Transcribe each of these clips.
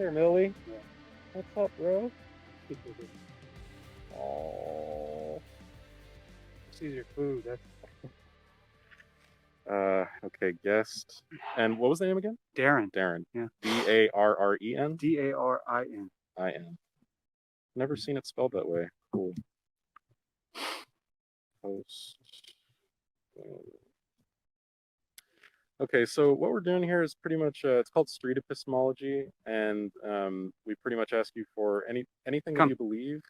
there, Millie. Yeah. What's up, bro? Oh, This is your food. That's okay, guest. And what was the name again? Darin. Darin. Yeah. Darren. Darin. I-N. Never seen it spelled that way. Cool. Host. Okay, so what we're doing here is pretty much it's called street epistemology, and we pretty much ask you for anything that you believe.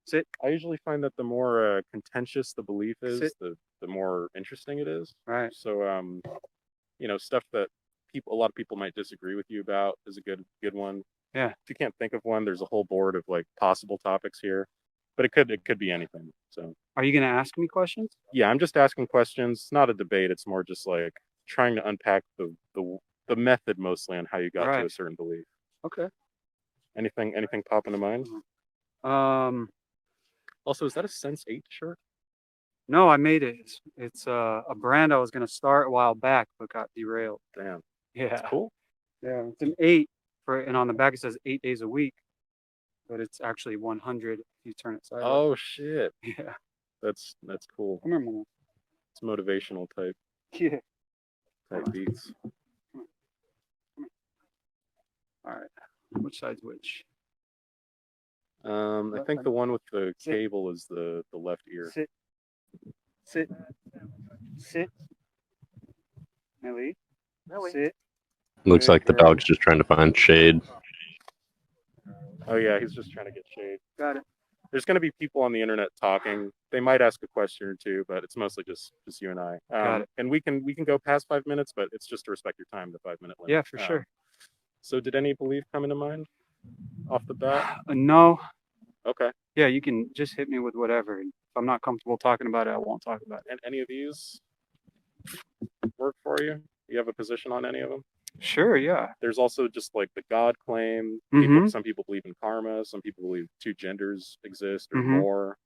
Sit. I usually find that the more contentious the belief is, Sit. the more interesting it is. Right. So stuff that a lot of people might disagree with you about is a good one. Yeah. If you can't think of one, there's a whole board of like possible topics here, but it could be anything. So. Are you gonna ask me questions? Yeah, I'm just asking questions. It's not a debate. It's more just like trying to unpack the method mostly on how you got to a certain belief. Okay. Anything pop into mind? Also, is that a Sense8 shirt? No, I made it. It's a brand I was gonna start a while back, but got derailed. Damn. Yeah. That's cool. Yeah, it's an 8 and on the back it says 8 days a week, but it's actually 100 if you turn it sideways. Oh shit. Yeah. That's cool. Come here, Mama. It's motivational type. Yeah. Type beats. Come All right. Which side's which? I think the one with the cable is the left ear. Sit. Sit. Sit. Millie. Sit. Looks like the dog's just trying to find shade. Oh yeah, he's just trying to get shade. Got it. There's going to be people on the internet talking. They might ask a question or two, but it's mostly just you and I. Got it. And we can go past 5 minutes, but it's just to respect your time, the 5-minute limit. Yeah, for sure. So did any belief come into mind off the bat? No. Okay. Yeah, you can just hit me with whatever. If I'm not comfortable talking about it, I won't talk about it. And any of these work for you? You have a position on any of them? Sure, yeah. There's also just like the God claim. Some people believe in karma. Some people believe 2 genders exist or more.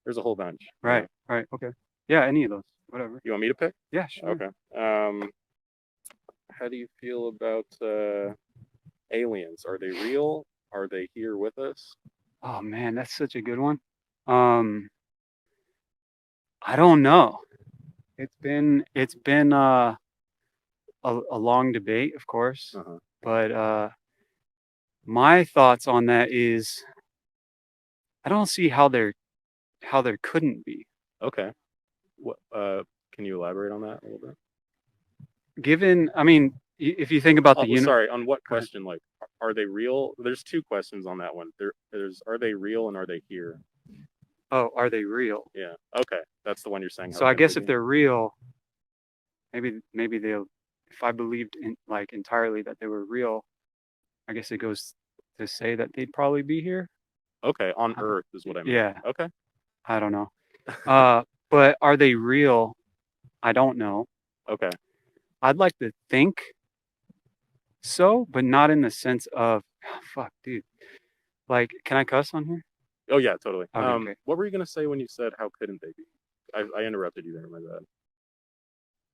There's a whole bunch. Right, right. Okay. Yeah, any of those. Whatever. You want me to pick? Yeah, sure. Okay. How do you feel about aliens? Are they real? Are they here with us? Oh man, that's such a good one. I don't know. It's been a long debate, of course, but my thoughts on that is I don't see how there couldn't be. Okay. What can you elaborate on that a little bit? Given, I mean, if you think about sorry, on what question? Like, are they real? There's 2 questions on that one. There's are they real and are they here? Oh, are they real? Yeah. Okay, that's the one you're saying. So I guess if they're real, maybe they'll. If I believed in like entirely that they were real, I guess it goes to say that they'd probably be here. Okay, on Earth is what I mean. Yeah. Okay. I don't know. But are they real? I don't know. Okay. I'd like to think so, but not in the sense of fuck, dude. Like, can I cuss on here? Oh yeah, totally. Okay. What were you gonna say when you said how couldn't they be? I interrupted you there, my bad.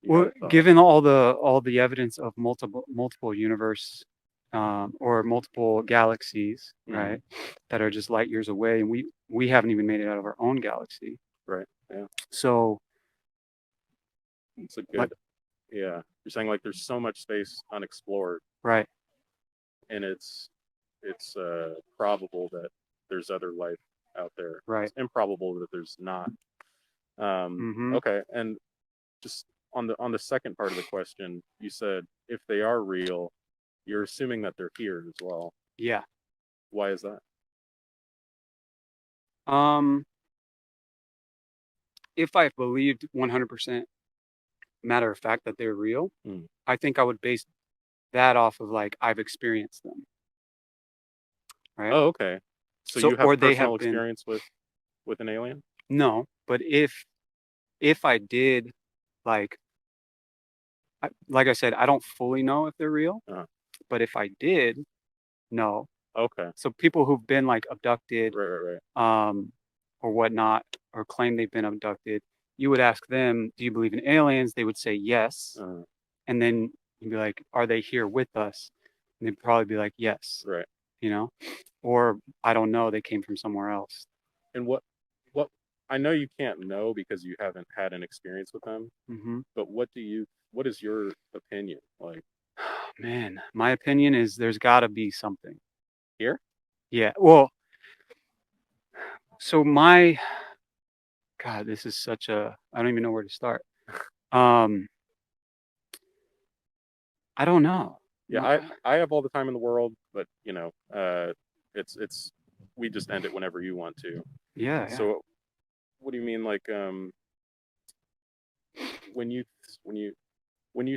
Well, given all the evidence of multiple universe or multiple galaxies, right, that are just light years away, and we haven't even made it out of our own galaxy. Right. Yeah. So it's a good. Yeah, you're saying like there's so much space unexplored. Right. And it's probable that there's other life out there. Right. It's improbable that there's not. Okay, and just on the second part of the question, you said if they are real, you're assuming that they're here as well. Yeah. Why is that? If I believed 100% matter of fact that they're real, I think I would base that off of like I've experienced them. Right? Oh, okay. So you have personal experience with an alien? No, but if I did, like I said, I don't fully know if they're real, but if I did, no. Okay. So people who've been like abducted, right. Or whatnot, or claim they've been abducted, you would ask them, do you believe in aliens? They would say yes. And then you'd be like, are they here with us? And they'd probably be like, yes. Right. you know, or I don't know, they came from somewhere else. And what I know you can't know because you haven't had an experience with them, but what is your opinion? Like, man, my opinion is there's got to be something here. Yeah, well, so my God, this is such a, I don't even know where to start. I don't know. Yeah, I have all the time in the world, but it's we just end it whenever you want to. Yeah. So what do you mean, like, when you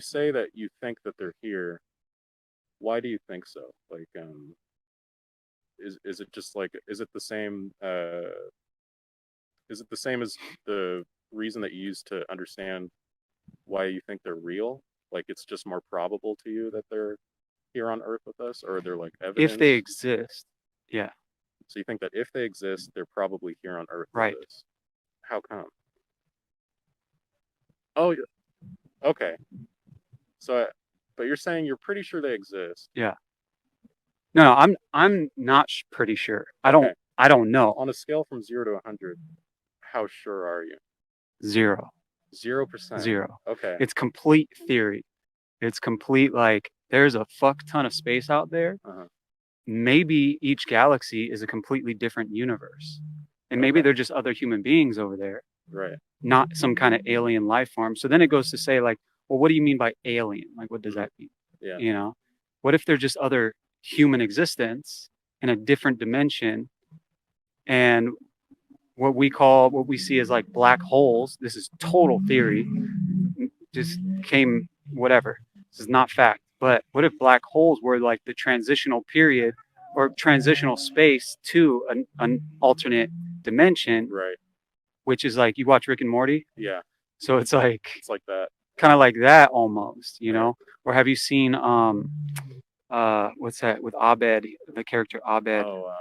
say that you think that they're here, why do you think so? Like, is it just like, is it the same as the reason that you use to understand why you think they're real? Like, it's just more probable to you that they're here on Earth with us, or they're like evidence? If they exist, yeah. So you think that if they exist, they're probably here on Earth Right. with us. How come? Oh, okay. So, but you're saying you're pretty sure they exist. Yeah. No, I'm not pretty sure. I don't know. On a scale from 0 to 100, how sure are you? 0. 0%. 0. Okay. It's complete theory. It's complete, like, there's a fuck ton of space out there. Maybe each galaxy is a completely different universe. And maybe they're just other human beings over there. Right. Not some kind of alien life form. So then it goes to say, like, well, what do you mean by alien? Like, what does that mean? Yeah. You know, what if they're just other human existence in a different dimension? And what we see as like black holes, this is total theory, just came, whatever. This is not fact. But what if black holes were like the transitional period or transitional space to an alternate dimension? Right. Which is like, you watch Rick and Morty? Yeah. So it's like that. Kind of like that almost, you know? Or have you seen what's that with Abed, the character Abed? Oh,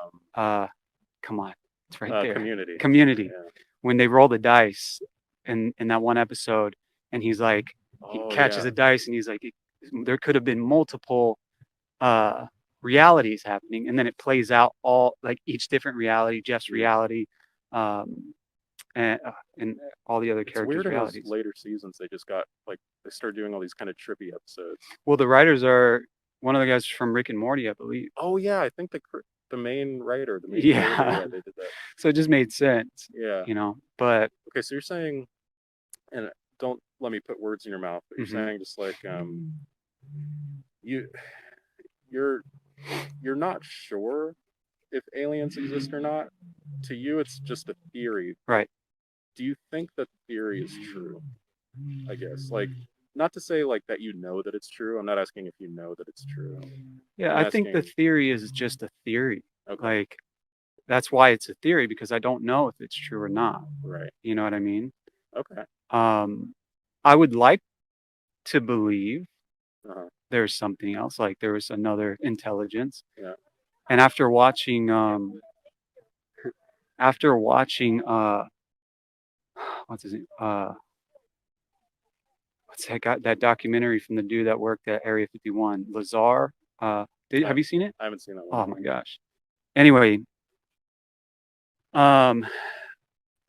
come on. It's right there. Community. Yeah. When they roll the dice in that one episode, and he's like, he catches a dice and he's like, there could have been multiple realities happening, and then it plays out all, like, each different reality, Jeff's reality, and all the other characters' weird realities. In those later seasons, they just got, like, they started doing all these kind of trippy episodes. Well, the writers are one of the guys from Rick and Morty, I believe. Oh yeah, I think the main writer, they did that. So it just made sense. Yeah. You know, but okay, so you're saying, and don't let me put words in your mouth, but you're saying just like you're not sure if aliens exist or not. To you, it's just a theory. Right. Do you think that theory is true? I guess, like, not to say like that you know that it's true. I'm not asking if you know that it's true. Yeah, I think the theory is just a theory. Okay. Like, that's why it's a theory, because I don't know if it's true or not. Right. You know what I mean? Okay. I would like to believe there's something else, like there was another intelligence. Yeah. And after watching what's his name? What's that documentary from the dude that worked at Area 51, Lazar? Have you seen it? I haven't seen that one. Oh my gosh. Anyway, I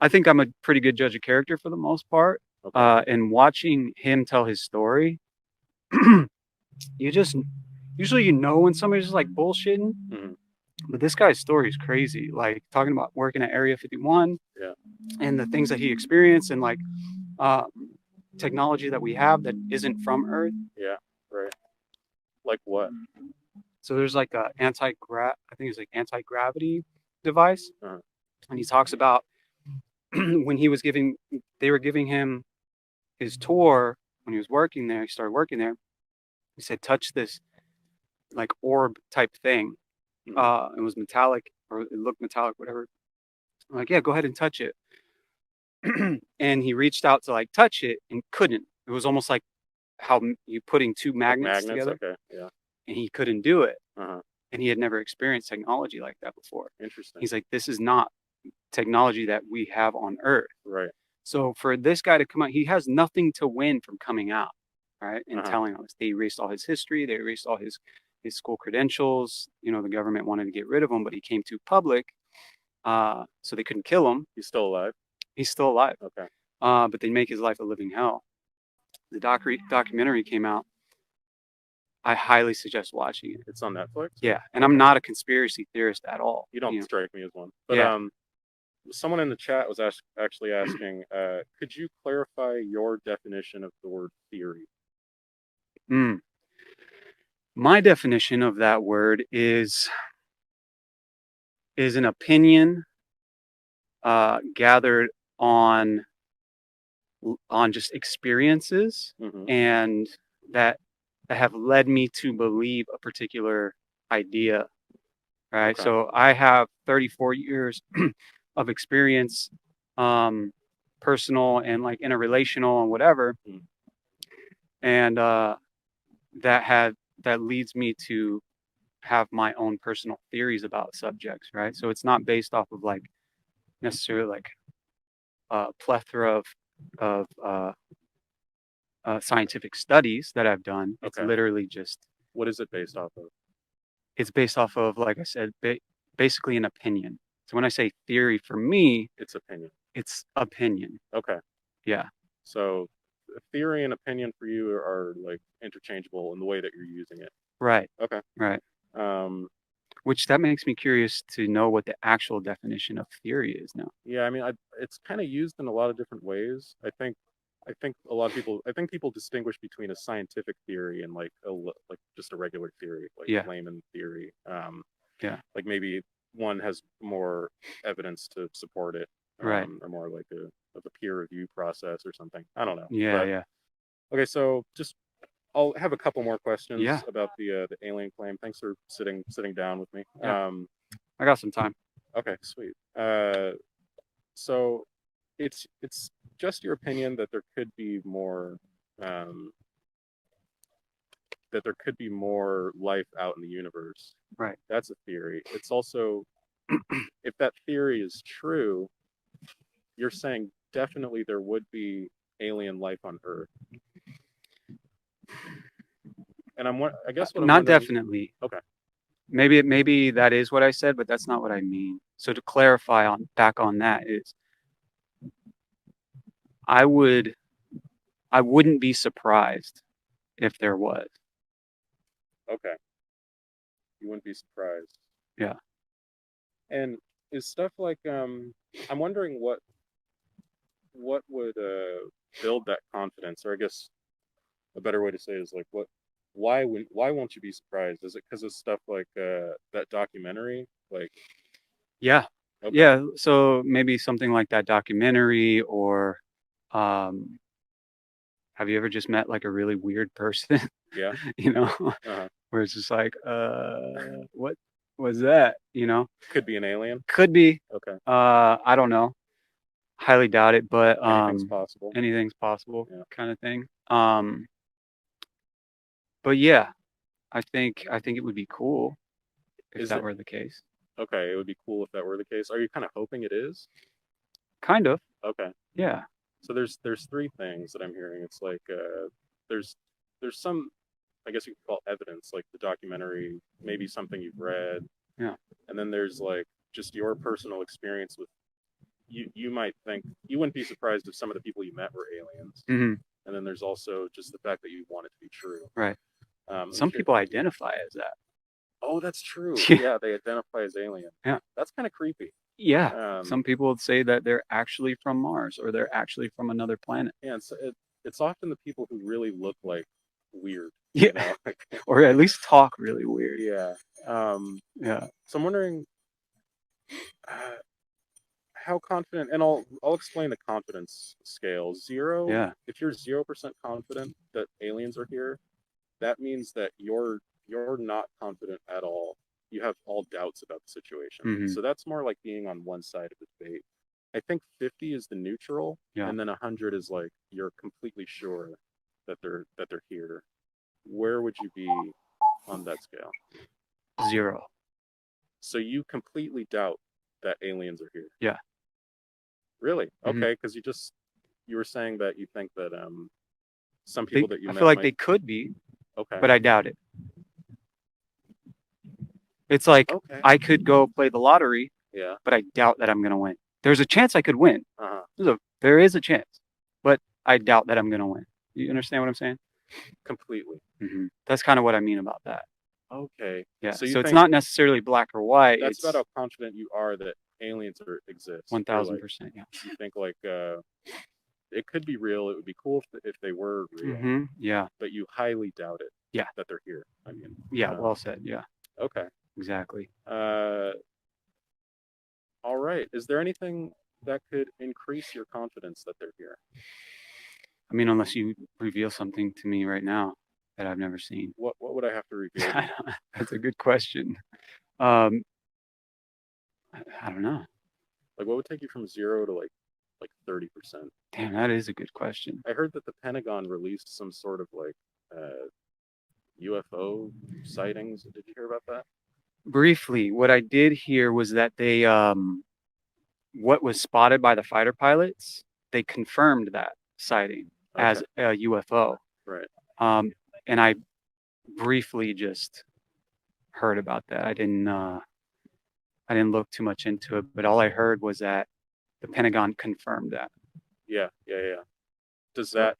think I'm a pretty good judge of character for the most part. Okay. And watching him tell his story, usually you know when somebody's just like bullshitting. But this guy's story is crazy. Like, talking about working at Area 51, and the things that he experienced, and like technology that we have that isn't from Earth. Yeah, right. Like what? So there's like a anti-gravity device, and he talks about when they were giving him his tour when he was working there. He started working there. He said, "Touch this like orb type thing." It was metallic, or it looked metallic, whatever. I'm like, yeah, go ahead and touch it. And he reached out to like touch it and couldn't. It was almost like how you putting two magnets together. Okay, yeah. And he couldn't do it. And he had never experienced technology like that before. Interesting. He's like, this is not technology that we have on Earth. Right. So for this guy to come out, he has nothing to win from coming out, right? And telling us. They erased all his history. They erased all his his school credentials. You know, the government wanted to get rid of him, but he came too public, so they couldn't kill him. He's still alive? He's still alive. Okay. But they make his life a living hell. The documentary came out. I highly suggest watching it. It's on Netflix? Yeah, and I'm not a conspiracy theorist at all. You don't know. strike me as one. But Yeah. Someone in the chat was actually asking, could you clarify your definition of the word theory? My definition of that word is an opinion gathered on just experiences and that have led me to believe a particular idea, right? Okay. So I have 34 years of experience, personal and like interrelational and whatever, and that leads me to have my own personal theories about subjects, right? So it's not based off of like necessarily like a plethora of scientific studies that I've done. It's literally just. What is it based off of? It's based off of, like I said, basically an opinion. So when I say theory, for me, it's opinion. It's opinion. Okay. Yeah. So theory and opinion for you are like interchangeable in the way that you're using it. Right. Okay. Right. Which that makes me curious to know what the actual definition of theory is now. Yeah, I mean, it's kind of used in a lot of different ways. I think a lot of people. I think people distinguish between a scientific theory and like just a regular theory, like layman theory. Like maybe one has more evidence to support it, right? Or more like a peer review process or something. I don't know. Yeah, yeah. Okay, so I'll have a couple more questions Yeah. about the alien claim. Thanks for sitting down with me. Yeah. I got some time. Okay, sweet. So it's just your opinion that there could be more life out in the universe. Right. That's a theory. It's also, if that theory is true, you're saying definitely there would be alien life on Earth. And I guess what I'm not wondering, definitely. Okay. Maybe that is what I said, but that's not what I mean. So to clarify back on that is, I wouldn't be surprised if there was. Okay. You wouldn't be surprised. Yeah. And is stuff like I'm wondering what would build that confidence, or I guess a better way to say it is like why won't you be surprised? Is it because of stuff like that documentary? Like Yeah. Okay. Yeah, so maybe something like that documentary, or have you ever just met like a really weird person? Yeah. You know, where it's just like, what was that? You know, could be an alien. Could be. Okay. I don't know. Highly doubt it, but anything's possible. Anything's possible, kind of thing. But yeah, I think it would be cool if that were the case. Okay, it would be cool if that were the case. Are you kind of hoping it is? Kind of. Okay. Yeah. So there's three things that I'm hearing. It's like there's some, I guess you could call evidence, like the documentary, maybe something you've read. Yeah. And then there's like just your personal experience with you might think you wouldn't be surprised if some of the people you met were aliens. And then there's also just the fact that you want it to be true. Right. Some people identify as that. Oh, that's true. Yeah, they identify as alien. Yeah. That's kind of creepy. Yeah. Some people would say that they're actually from Mars, or they're actually from another planet. Yeah, and so it's often the people who really look like weird. Yeah. You know? Or at least talk really weird. Yeah. Yeah. So I'm wondering how confident, and I'll explain the confidence scale. 0. Yeah. If you're 0% confident that aliens are here, that means that you're not confident at all. You have all doubts about the situation. So that's more like being on one side of the debate. I think 50 is the neutral, and then 100 is like you're completely sure that they're here. Where would you be on that scale? 0. So you completely doubt that aliens are here? Yeah. Really? Okay, because you were saying that you think that some people that you met I feel like they could be. Okay. But I doubt it. It's like Okay. I could go play the lottery, Yeah. but I doubt that I'm gonna win. There's a chance I could win. Uh-huh. There is a chance, but I doubt that I'm gonna win. You understand what I'm saying? Completely. That's kind of what I mean about that. Okay. Yeah. So you So it's think not necessarily black or white. that's It's about how confident you are that aliens exist. Or, like, 1000%. Yeah. you think like it could be real. It would be cool if they were real, Yeah. but you highly doubt it. Yeah. That they're here. I mean. Yeah. Well said. Yeah. Okay. Exactly. All right. Is there anything that could increase your confidence that they're here? I mean, unless you reveal something to me right now that I've never seen. What would I have to reveal? That's a good question. I don't know. Like, what would take you from 0 to like 30%? Damn, that is a good question. I heard that the Pentagon released some sort of like UFO sightings. Did you hear about that? Briefly, what I did hear was that they, what was spotted by the fighter pilots, they confirmed that sighting as a UFO. Right. And I briefly just heard about that. I didn't look too much into it, but all I heard was that the Pentagon confirmed that. Yeah. Did that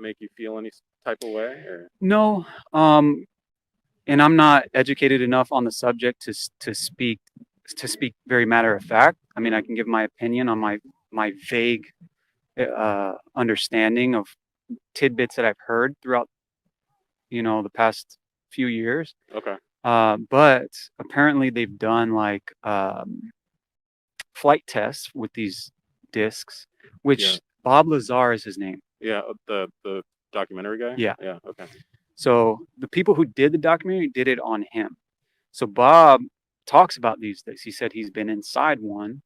make you feel any type of way? Or? No. And I'm not educated enough on the subject to speak very matter of fact. I mean, I can give my opinion on my vague understanding of tidbits that I've heard throughout, the past few years. Okay. But apparently they've done like flight tests with these discs, which Bob Lazar is his name. Yeah, the documentary guy? Yeah. Yeah, okay. So the people who did the documentary did it on him. So Bob talks about these things. He said he's been inside one.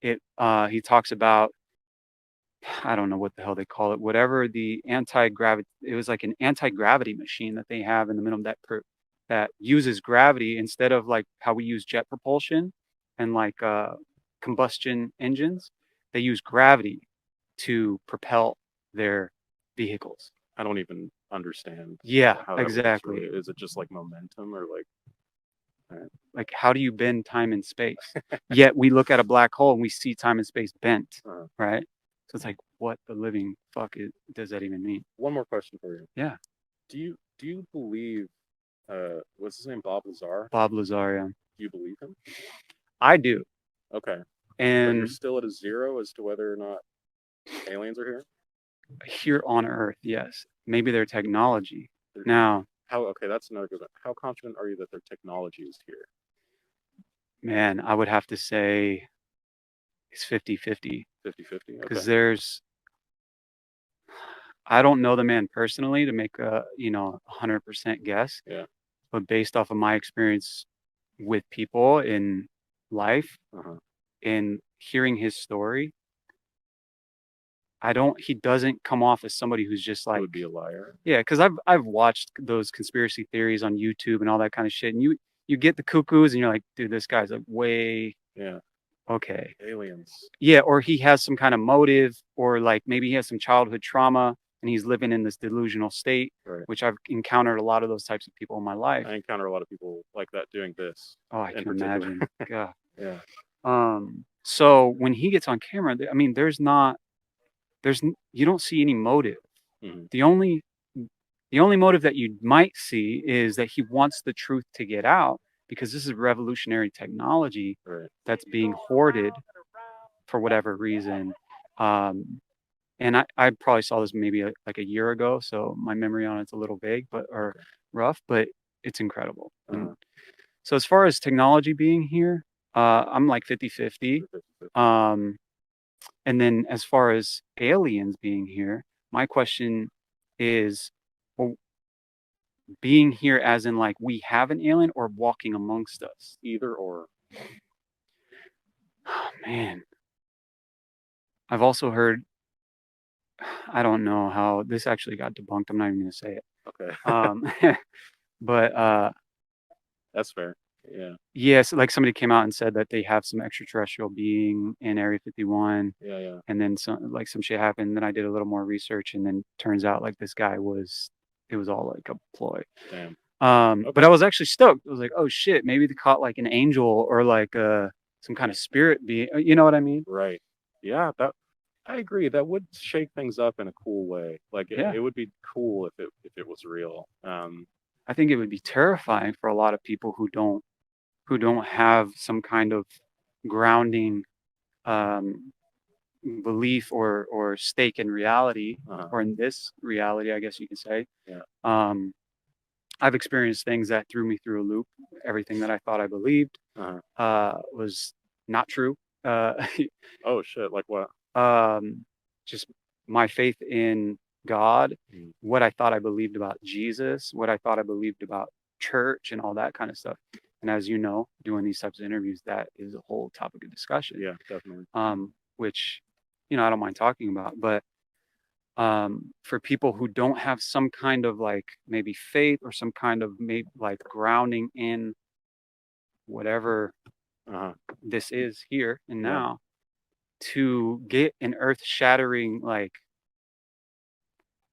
He talks about, I don't know what the hell they call it, whatever the anti-gravity, it was like an anti-gravity machine that they have in the middle of that uses gravity instead of like how we use jet propulsion and like combustion engines. They use gravity to propel their vehicles. I don't even understand. Yeah, how that exactly. works, really. Is it just like momentum or like how do you bend time and space? Yet we look at a black hole and we see time and space bent, right? So it's like, what the living fuck does that even mean? One more question for you. Yeah. Do you believe what's his name, Bob Lazar? Bob Lazar, yeah. Do you believe him? I do. Okay. And but you're still at a 0 as to whether or not aliens are here? Here on Earth, yes. Maybe their technology. Now, okay, that's another good one. How confident are you that their technology is here? Man, I would have to say it's 50-50. 50-50? Because I don't know the man personally to make a 100% guess. Yeah. But based off of my experience with people in life and hearing his story, he doesn't come off as somebody who's just like, he would be a liar. Yeah, because I've watched those conspiracy theories on YouTube and all that kind of shit, and you get the cuckoos and you're like, dude, this guy's like way okay. Aliens. Yeah, or he has some kind of motive, or like maybe he has some childhood trauma and he's living in this delusional state, which I've encountered a lot of those types of people in my life. I encounter a lot of people like that doing this. Oh, I can imagine. God. Yeah. So when he gets on camera, I mean, you don't see any motive. The only motive that you might see is that he wants the truth to get out, because this is revolutionary technology that's being hoarded for whatever reason. And I probably saw this maybe like a year ago, so my memory on it's a little vague, or rough, but it's incredible. So as far as technology being here, I'm like 50-50. And then as far as aliens being here, my question is, well, being here as in like we have an alien or walking amongst us? Either or. Oh, man. I've also heard, I don't know how this actually got debunked. I'm not even going to say it. Okay. But that's fair. Yeah. Yes, like somebody came out and said that they have some extraterrestrial being in Area 51. Yeah. And then some shit happened. Then I did a little more research, and then turns out like this guy it was all like a ploy. Damn. But I was actually stoked. I was like, oh shit, maybe they caught like an angel or like some kind of spirit being. You know what I mean? Right. Yeah, that I agree. That would shake things up in a cool way. Like Yeah. it would be cool if it was real. I think it would be terrifying for a lot of people who don't have some kind of grounding um, belief or stake in reality, or in this reality, I guess you can say. Yeah. I've experienced things that threw me through a loop. Everything that I thought I believed was not true. Oh shit! Like what? Just my faith in God, Mm. what I thought I believed about Jesus, what I thought I believed about church, and all that kind of stuff. And as you know, doing these types of interviews, that is a whole topic of discussion. Yeah, definitely. Which, I don't mind talking about, but for people who don't have some kind of like maybe faith or some kind of maybe like grounding in whatever this is here and now, to get an earth-shattering like,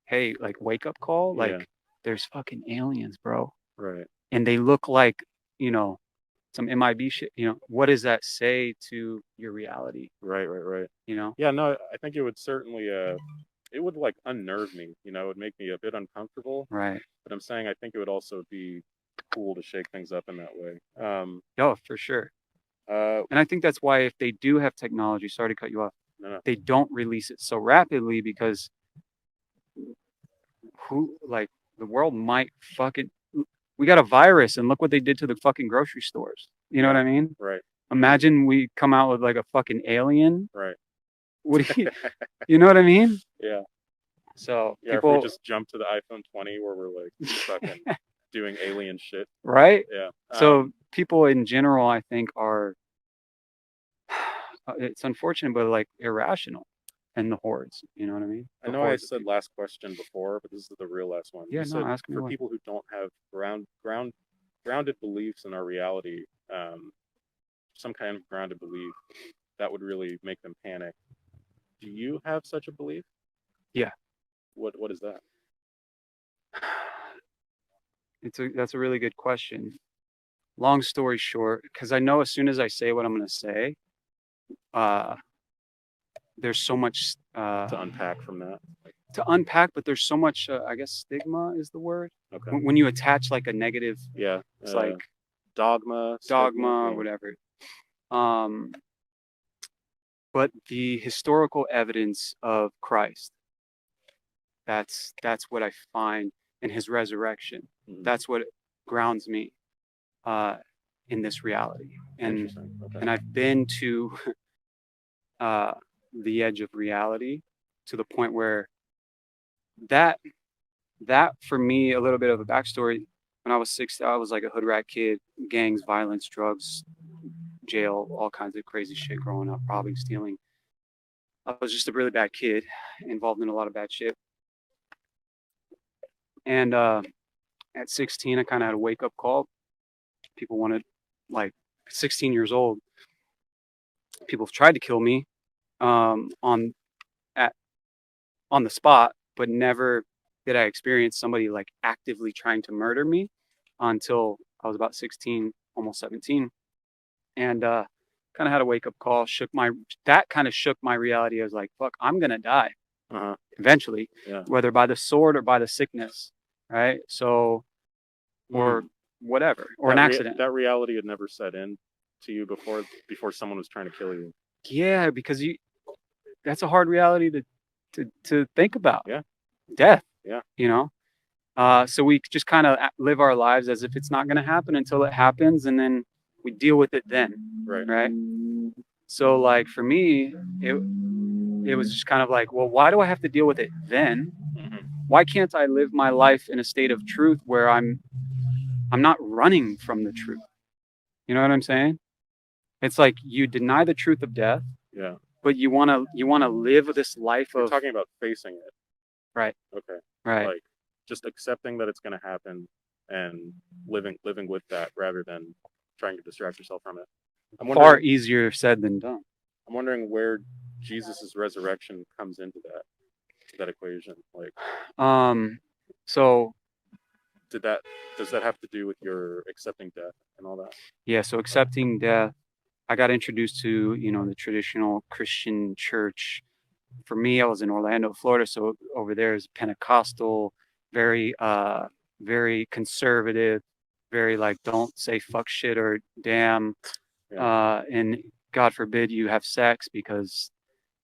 hey, like wake up call, like there's fucking aliens, bro. Right. And they look like, some MIB shit, what does that say to your reality? Right. Yeah, no, I think it would certainly it would like unnerve me, it would make me a bit uncomfortable. Right. But I'm saying I think it would also be cool to shake things up in that way. Oh, for sure. And I think that's why if they do have technology, sorry to cut you off, they don't release it so rapidly, because the world might fucking, we got a virus and look what they did to the fucking grocery stores. You know what I mean? Right. Imagine we come out with like a fucking alien. Right. What do you know what I mean? Yeah. So yeah, people, if we just jump to the iPhone 20 where we're like fucking doing alien shit. Right? Yeah. So people in general, I think, are it's unfortunate, but like irrational in the hordes. You know what I mean? I know I said last question before, but this is the real last one. Yeah, You said ask me for what. people who don't have grounded beliefs in our reality, some kind of grounded belief that would really make them panic. Do you have such a belief? Yeah. What is that? That's a really good question. Long story short, because I know as soon as I say what I'm going to say, there's so much to unpack from that. But there's so much, I guess stigma is the word. Okay. When you attach like a negative, it's like dogma, stigma, whatever. But the historical evidence of Christ, that's what I find in his resurrection. Mm-hmm. That's what grounds me in this reality. And and I've been to the edge of reality, to the point where that for me, a little bit of a backstory. When I was 6, I was like a hood rat kid, gangs, violence, drugs, jail, all kinds of crazy shit growing up, robbing, stealing. I was just a really bad kid, involved in a lot of bad shit. And at 16, I kind of had a wake up call. People wanted, like, 16 years old, people have tried to kill me on the spot, but never did I experience somebody like actively trying to murder me until I was about 16, almost 17. And kind of had a wake up call, that kind of shook my reality. I was like, fuck, I'm going to die eventually, whether by the sword or by the sickness. Right. So, or whatever, or an accident. That reality had never set in to you before someone was trying to kill you. Yeah. Because that's a hard reality to think about. Yeah. Death. Yeah. So we just kind of live our lives as if it's not going to happen until it happens, and then we deal with it then. Right. So like for me, it was just kind of like, well, why do I have to deal with it then? Mm-hmm. Why can't I live my life in a state of truth where I'm not running from the truth? You know what I'm saying? It's like you deny the truth of death. Yeah. But you want to live this life You're talking about facing it. Right. Okay. Right. Like just accepting that it's going to happen and living with that rather than trying to distract yourself from it. Far easier said than done. I'm wondering where Jesus's resurrection comes into that equation. Like, so does that have to do with your accepting death and all that? Yeah. So accepting death, I got introduced to, the traditional Christian church. For me, I was in Orlando, Florida. So over there is Pentecostal, very, very conservative, very like, don't say fuck shit or damn. Yeah. And God forbid you have sex, because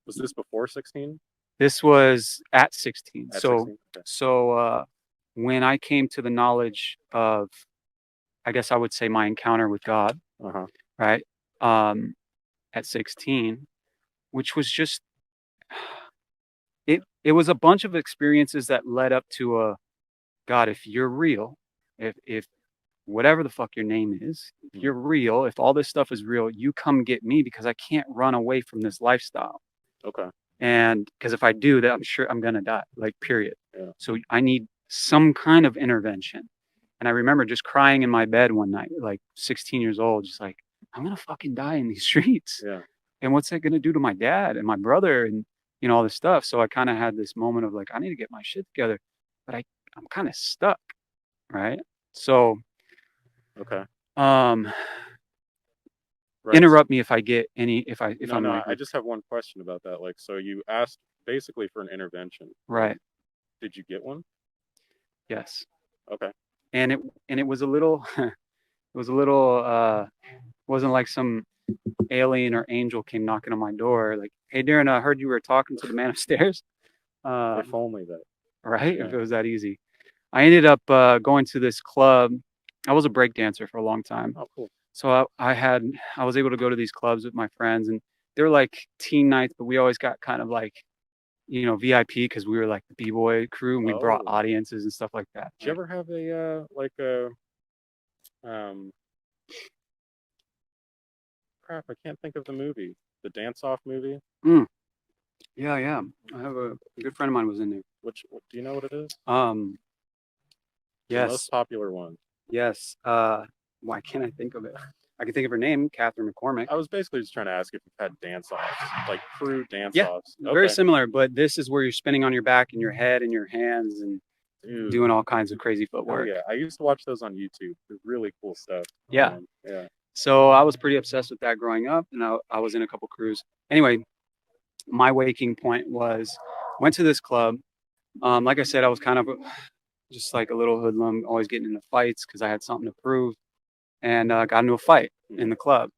Was this before 16? this was at 16. At So, 16? Okay. so when I came to the knowledge of, I guess I would say, my encounter with God, Uh-huh. right? At 16, which was just, it was a bunch of experiences that led up to a, God, if you're real, if whatever the fuck your name is, if you're real, if all this stuff is real, you come get me, because I can't run away from this lifestyle. Okay. And because if I do that, I'm sure I'm gonna die, like, period. Yeah. So I need some kind of intervention. And I remember just crying in my bed one night, like 16 years old, just like, I'm gonna fucking die in these streets. Yeah. And what's that gonna do to my dad and my brother and all this stuff? So I kind of had this moment of like, I need to get my shit together, but I'm kind of stuck, right? So Okay. right. Interrupt me if I get any, if No, I'm no, like, I just have one question about that. Like, so you asked basically for an intervention. right. Did you get one? Yes. Okay. And it was a little, wasn't like some alien or angel came knocking on my door like, hey Darin, I heard you were talking to the man upstairs. If only that. Right? Yeah. If it was that easy. I ended up going to this club. I was a break dancer for a long time. Oh, cool. So I was able to go to these clubs with my friends, and they were like teen nights, but we always got kind of like, VIP, because we were like the b-boy crew, and we brought Oh. audiences and stuff like that. Did you ever have a crap, I can't think of the movie. The dance-off movie? Yeah. I have a good friend of mine was in there. Do you know what it is? The Yes. most popular one. Yes. Why can't I think of it? I can think of her name, Catherine McCormick. I was basically just trying to ask if you've had dance-offs, like crew dance-offs. Yeah, very similar, but this is where you're spinning on your back and your head and your hands and doing all kinds of crazy footwork. Yeah, I used to watch those on YouTube. They're really cool stuff. Yeah. Yeah. So I was pretty obsessed with that growing up, and I was in a couple crews. Anyway, my waking point was, went to this club. Like I said, I was kind of just like a little hoodlum, always getting into fights because I had something to prove, and got into a fight in the club.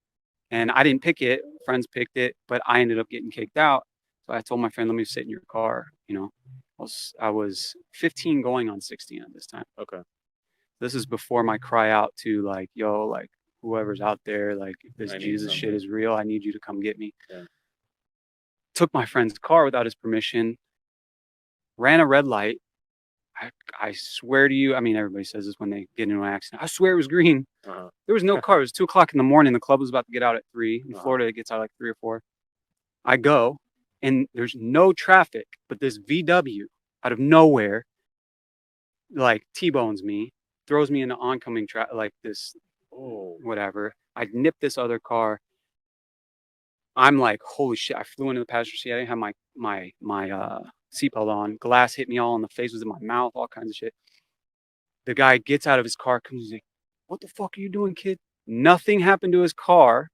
And I didn't pick it, friends picked it, but I ended up getting kicked out. So I told my friend, let me sit in your car. I was 15 going on 16 at this time. Okay. This is before my cry out to like, yo, like whoever's out there, like if this Jesus shit is real, I need you to come get me. Yeah. Took my friend's car without his permission, ran a red light. I swear to you, I mean, everybody says this when they get into an accident. I swear it was green. Uh-huh. There was no car. It was 2:00 in the morning. The club was about to get out at 3. In Florida, it gets out like 3 or 4. I go, and there's no traffic, but this VW out of nowhere, like T-bones me, throws me into oncoming traffic, like this, whatever. I nip this other car. I'm like, holy shit! I flew into the passenger seat. I didn't have my seatbelt on. Glass hit me all in the face, was in my mouth, all kinds of shit. The guy gets out of his car, comes like, what the fuck are you doing, kid? Nothing happened to his car.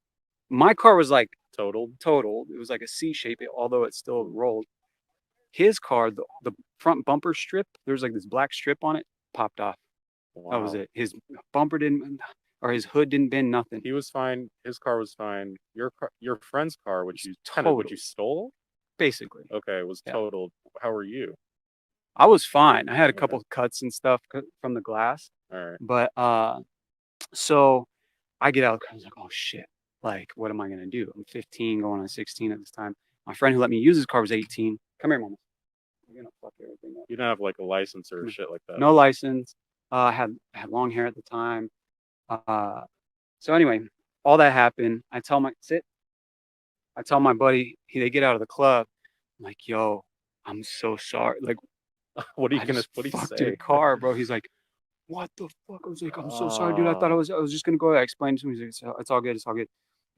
My car was like totaled. It was like a C shape, although it still rolled. His car, the front bumper strip, there was like this black strip on it, popped off. Wow. That was it. His bumper didn't, or his hood didn't bend, nothing. He was fine. His car was fine. Your friend's car, which you stole? Basically. Okay, was totaled. How were you? I was fine. I had a couple of cuts and stuff from the glass. All right. But so I get out of the car. I was like, oh shit. Like, what am I gonna do? I'm 15 going on 16 at this time. My friend who let me use his car was 18. Come here, mama. I'm gonna fuck everything up. You don't have like a license or shit like that. No license. I had long hair at the time. So anyway, all that happened. I tell my buddy, they get out of the club. I'm like, yo, I'm so sorry. Like, what do you say? Your car, bro. He's like, what the fuck? I was like, I'm so sorry, dude. I thought I was just gonna go. I explained to him. He's like, it's all good. It's all good.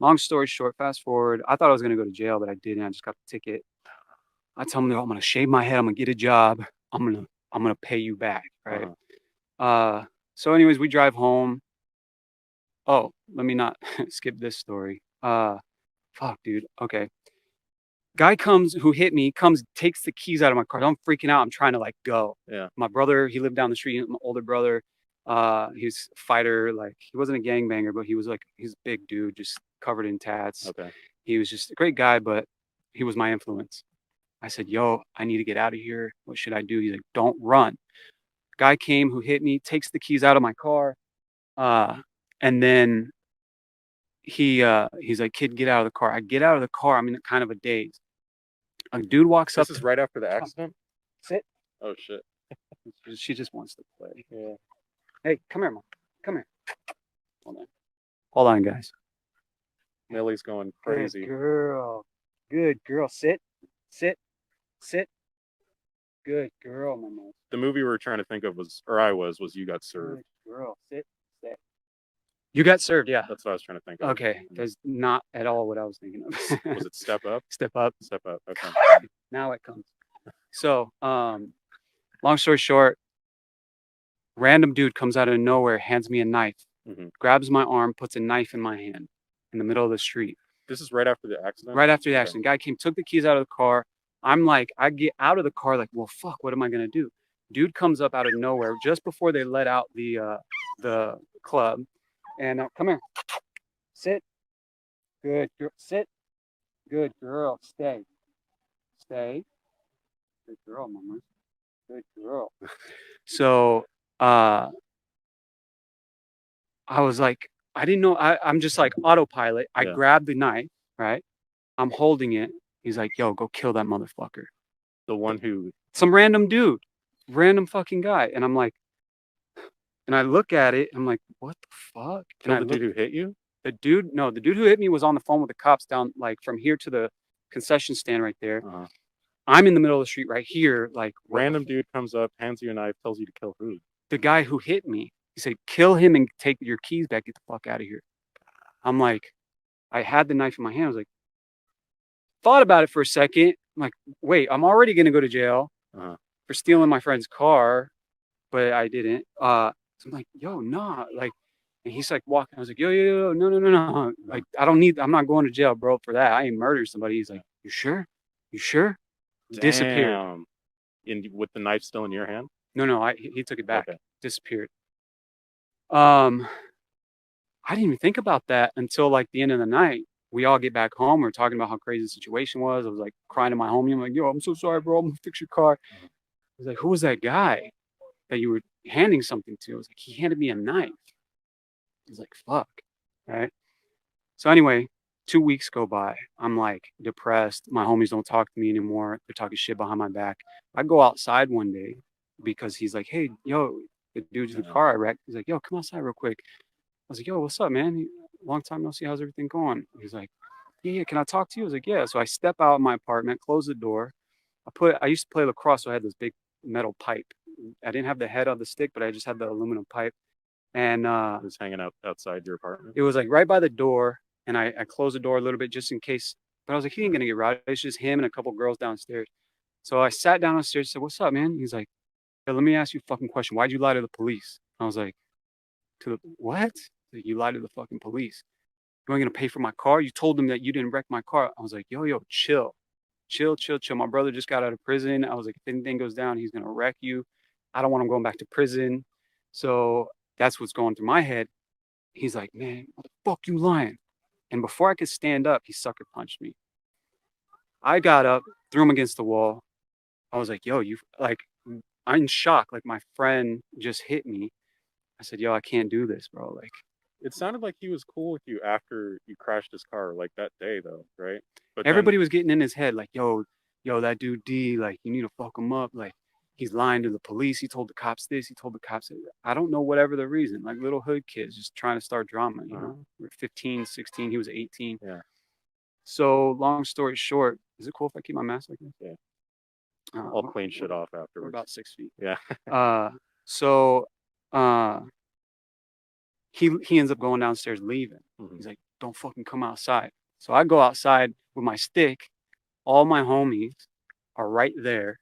Long story short, fast forward. I thought I was gonna go to jail, but I didn't. I just got the ticket. I tell him, I'm gonna shave my head. I'm gonna get a job. I'm gonna pay you back, right? So anyways, we drive home. Oh, let me not skip this story. Fuck, dude. Okay. Guy comes who hit me, takes the keys out of my car. I'm freaking out. I'm trying to like go. Yeah. My brother, he lived down the street, my older brother. He's a fighter, like he wasn't a gangbanger, but he's a big dude, just covered in tats. Okay. He was just a great guy, but he was my influence. I said, yo, I need to get out of here. What should I do? He's like, don't run. Guy came who hit me, takes the keys out of my car. And then he's like, kid, get out of the car. I get out of the car. I'm in kind of a daze. A dude walks up. This is right after the accident? Sit. Oh, shit. She just wants to play. Yeah. Hey, come here, Mom. Come here. Hold on. Hold on, guys. Millie's going crazy. Good girl. Good girl. Sit. Sit. Sit. Good girl, Mama. The movie we were trying to think of was You Got Served. Good girl. Sit. Sit. You got served, yeah. That's what I was trying to think of. Okay. That's not at all what I was thinking of. Was it Step Up? Step Up. Step Up. Okay. Now it comes. So, long story short, random dude comes out of nowhere, hands me a knife, grabs my arm, puts a knife in my hand in the middle of the street. This is right after the accident? Right after the accident. Guy came, took the keys out of the car. I'm like, I get out of the car like, well, fuck, what am I going to do? Dude comes up out of nowhere just before they let out the club. And come here. Sit. Good girl. Sit. Good girl. Stay. Stay. Good girl, Mama. Good girl. So, I was like, I didn't know. I'm just like autopilot. I grabbed the knife, right? I'm holding it. He's like, yo, go kill that motherfucker. The one who... Some random dude. Random fucking guy. And I'm like, and I look at it. I'm like, what the fuck? Kill the dude who hit you? The dude who hit me was on the phone with the cops down, like from here to the concession stand right there. I'm in the middle of the street right here. Like, random dude comes up, hands you a knife, tells you to kill who? The guy who hit me. He said, kill him and take your keys back. Get the fuck out of here. I'm like, I had the knife in my hand. I was like, thought about it for a second. I'm like, wait, I'm already going to go to jail for stealing my friend's car, but I didn't. So I'm like, yo, nah. Like, and he's like walking. I was like, yo, no. Like, I'm not going to jail, bro, for that. I ain't murdered somebody. He's like, you sure? You sure? Damn. Disappeared. With the knife still in your hand? No, he took it back. Okay. Disappeared. I didn't even think about that until like the end of the night. We all get back home. We're talking about how crazy the situation was. I was like crying to my homie. I'm like, yo, I'm so sorry, bro. I'm gonna fix your car. He's like, who was that guy that you were handing something to? I was like, he handed me a knife. He's like, fuck. Right. So anyway, 2 weeks go by. I'm like depressed. My homies don't talk to me anymore. They're talking shit behind my back. I go outside one day because he's like, hey, yo, the dude in the car I wrecked. He's like, yo, come outside real quick. I was like, yo, what's up, man? Long time no see. How's everything going? He's like, yeah, can I talk to you? I was like, yeah. So I step out of my apartment, close the door. I used to play lacrosse, so I had this big metal pipe. I didn't have the head of the stick, but I just had the aluminum pipe. And it was hanging out outside your apartment. It was like right by the door, and I closed the door a little bit just in case. But I was like, he ain't gonna get routed. It's just him and a couple girls downstairs. So I sat down downstairs and said, what's up, man? He's like, hey, let me ask you a fucking question. Why'd you lie to the police? I was like, to the what? Like, you lied to the fucking police. You ain't gonna pay for my car? You told them that you didn't wreck my car. I was like, yo, chill. My brother just got out of prison. I was like, if anything goes down, he's gonna wreck you. I don't want him going back to prison. So that's what's going through my head. He's like, man, what the fuck you lying? And before I could stand up, he sucker punched me. I got up, threw him against the wall. I was like, yo, I'm in shock. Like, my friend just hit me. I said, yo, I can't do this, bro. Like, it sounded like he was cool with you after you crashed his car, like that day, though, right? But everybody was getting in his head, like, yo, that dude D, like, you need to fuck him up. Like, he's lying to the police. He told the cops this. He told the cops that. I don't know, whatever the reason. Like, little hood kids just trying to start drama, you know? We're 15, 16. He was 18. Yeah. So, long story short, is it cool if I keep my mask like this? Yeah. I'll clean shit off afterwards. We're about 6 feet. Yeah. So he ends up going downstairs, leaving. He's like, don't fucking come outside. So I go outside with my stick. All my homies are right there.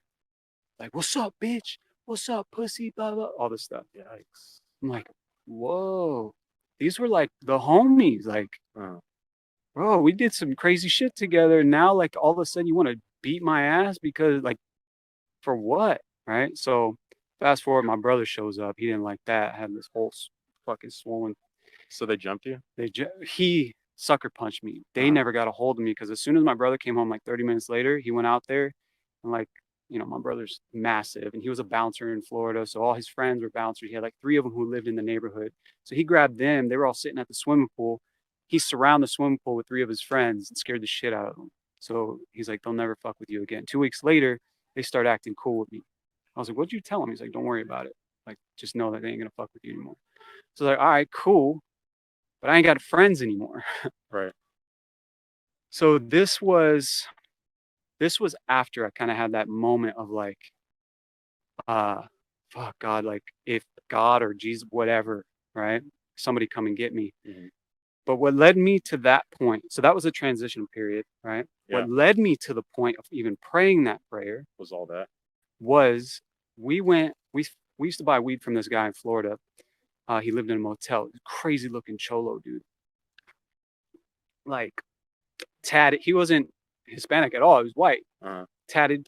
Like, what's up, bitch? what's up, pussy, blah, blah, all this stuff. Yikes. I'm like, whoa. These were like the homies. Like, bro, we did some crazy shit together. Now, like, all of a sudden you want to beat my ass because, like, for what? Right? So fast forward, my brother shows up. He didn't like that. I had this whole fucking swollen. So they jumped you? He sucker punched me. They never got a hold of me because as soon as my brother came home, like 30 minutes later, he went out there and, like, you know, my brother's massive and he was a bouncer in Florida. So all his friends were bouncers. He had like 3 of them who lived in the neighborhood. So he grabbed them. They were all sitting at the swimming pool. He surrounded the swimming pool with 3 of his friends and scared the shit out of them. So he's like, they'll never fuck with you again. 2 weeks later, they start acting cool with me. I was like, what'd you tell him? He's like, don't worry about it. Like, just know that they ain't gonna fuck with you anymore. So like, all right, cool. But I ain't got friends anymore. Right. So this was after I kind of had that moment of like, fuck God, like if God or Jesus, whatever, right? Somebody come and get me. But what led me to that point, so that was a transition period, right? Yeah. What led me to the point of even praying that prayer Was all that? was we used to buy weed from this guy in Florida. He lived in a motel. Crazy looking cholo dude. Like tatted. He wasn't Hispanic at all. He was white. Tatted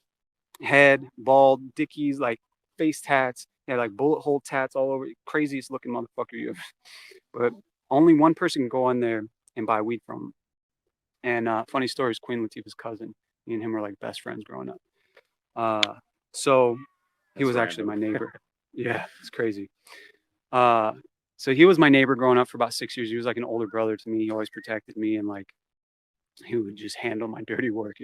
head, bald, dickies, like face tats. He had like bullet hole tats all over. Craziest looking motherfucker you ever. But only one person can go on there and buy weed from him. And funny story is Queen Latifah's cousin. Me and him were like best friends growing up. So he was actually my neighbor. Yeah, it's crazy. So he was my neighbor growing up for about 6 years. He was like an older brother to me. He always protected me and like he would just handle my dirty work.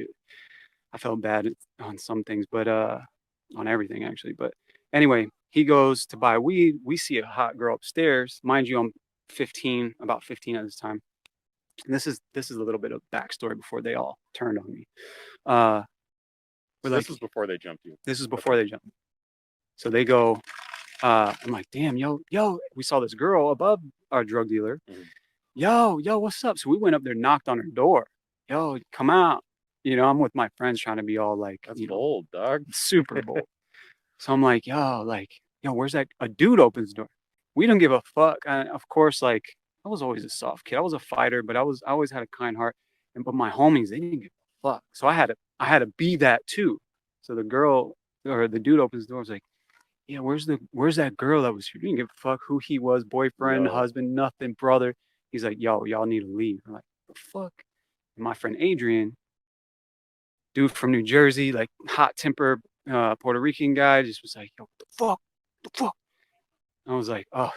I felt bad on some things, but on everything actually. But anyway, he goes to buy weed. We see a hot girl upstairs. Mind you, I'm 15, about 15 at this time. And this is a little bit of backstory before they all turned on me. So this is before they jumped you. This is before they jumped. So they go, I'm like, damn, yo, we saw this girl above our drug dealer. Yo, what's up? So we went up there, knocked on her door. Yo, come out. You know, I'm with my friends trying to be all like, that's bold, dog. Super bold. So I'm like, yo, where's that? A dude opens the door. We don't give a fuck. Of course, like, I was always a soft kid. I was a fighter, but I always had a kind heart. But my homies, they didn't give a fuck. So I had to be that too. So the girl or the dude opens the door. I was like, yeah, where's that girl that was here? He didn't give a fuck who he was, boyfriend, husband, nothing, brother. He's like, yo, y'all need to leave. I'm like, the fuck? And my friend Adrian, dude from New Jersey, like hot temper Puerto Rican guy, just was like, yo, what the fuck? I was like, oh,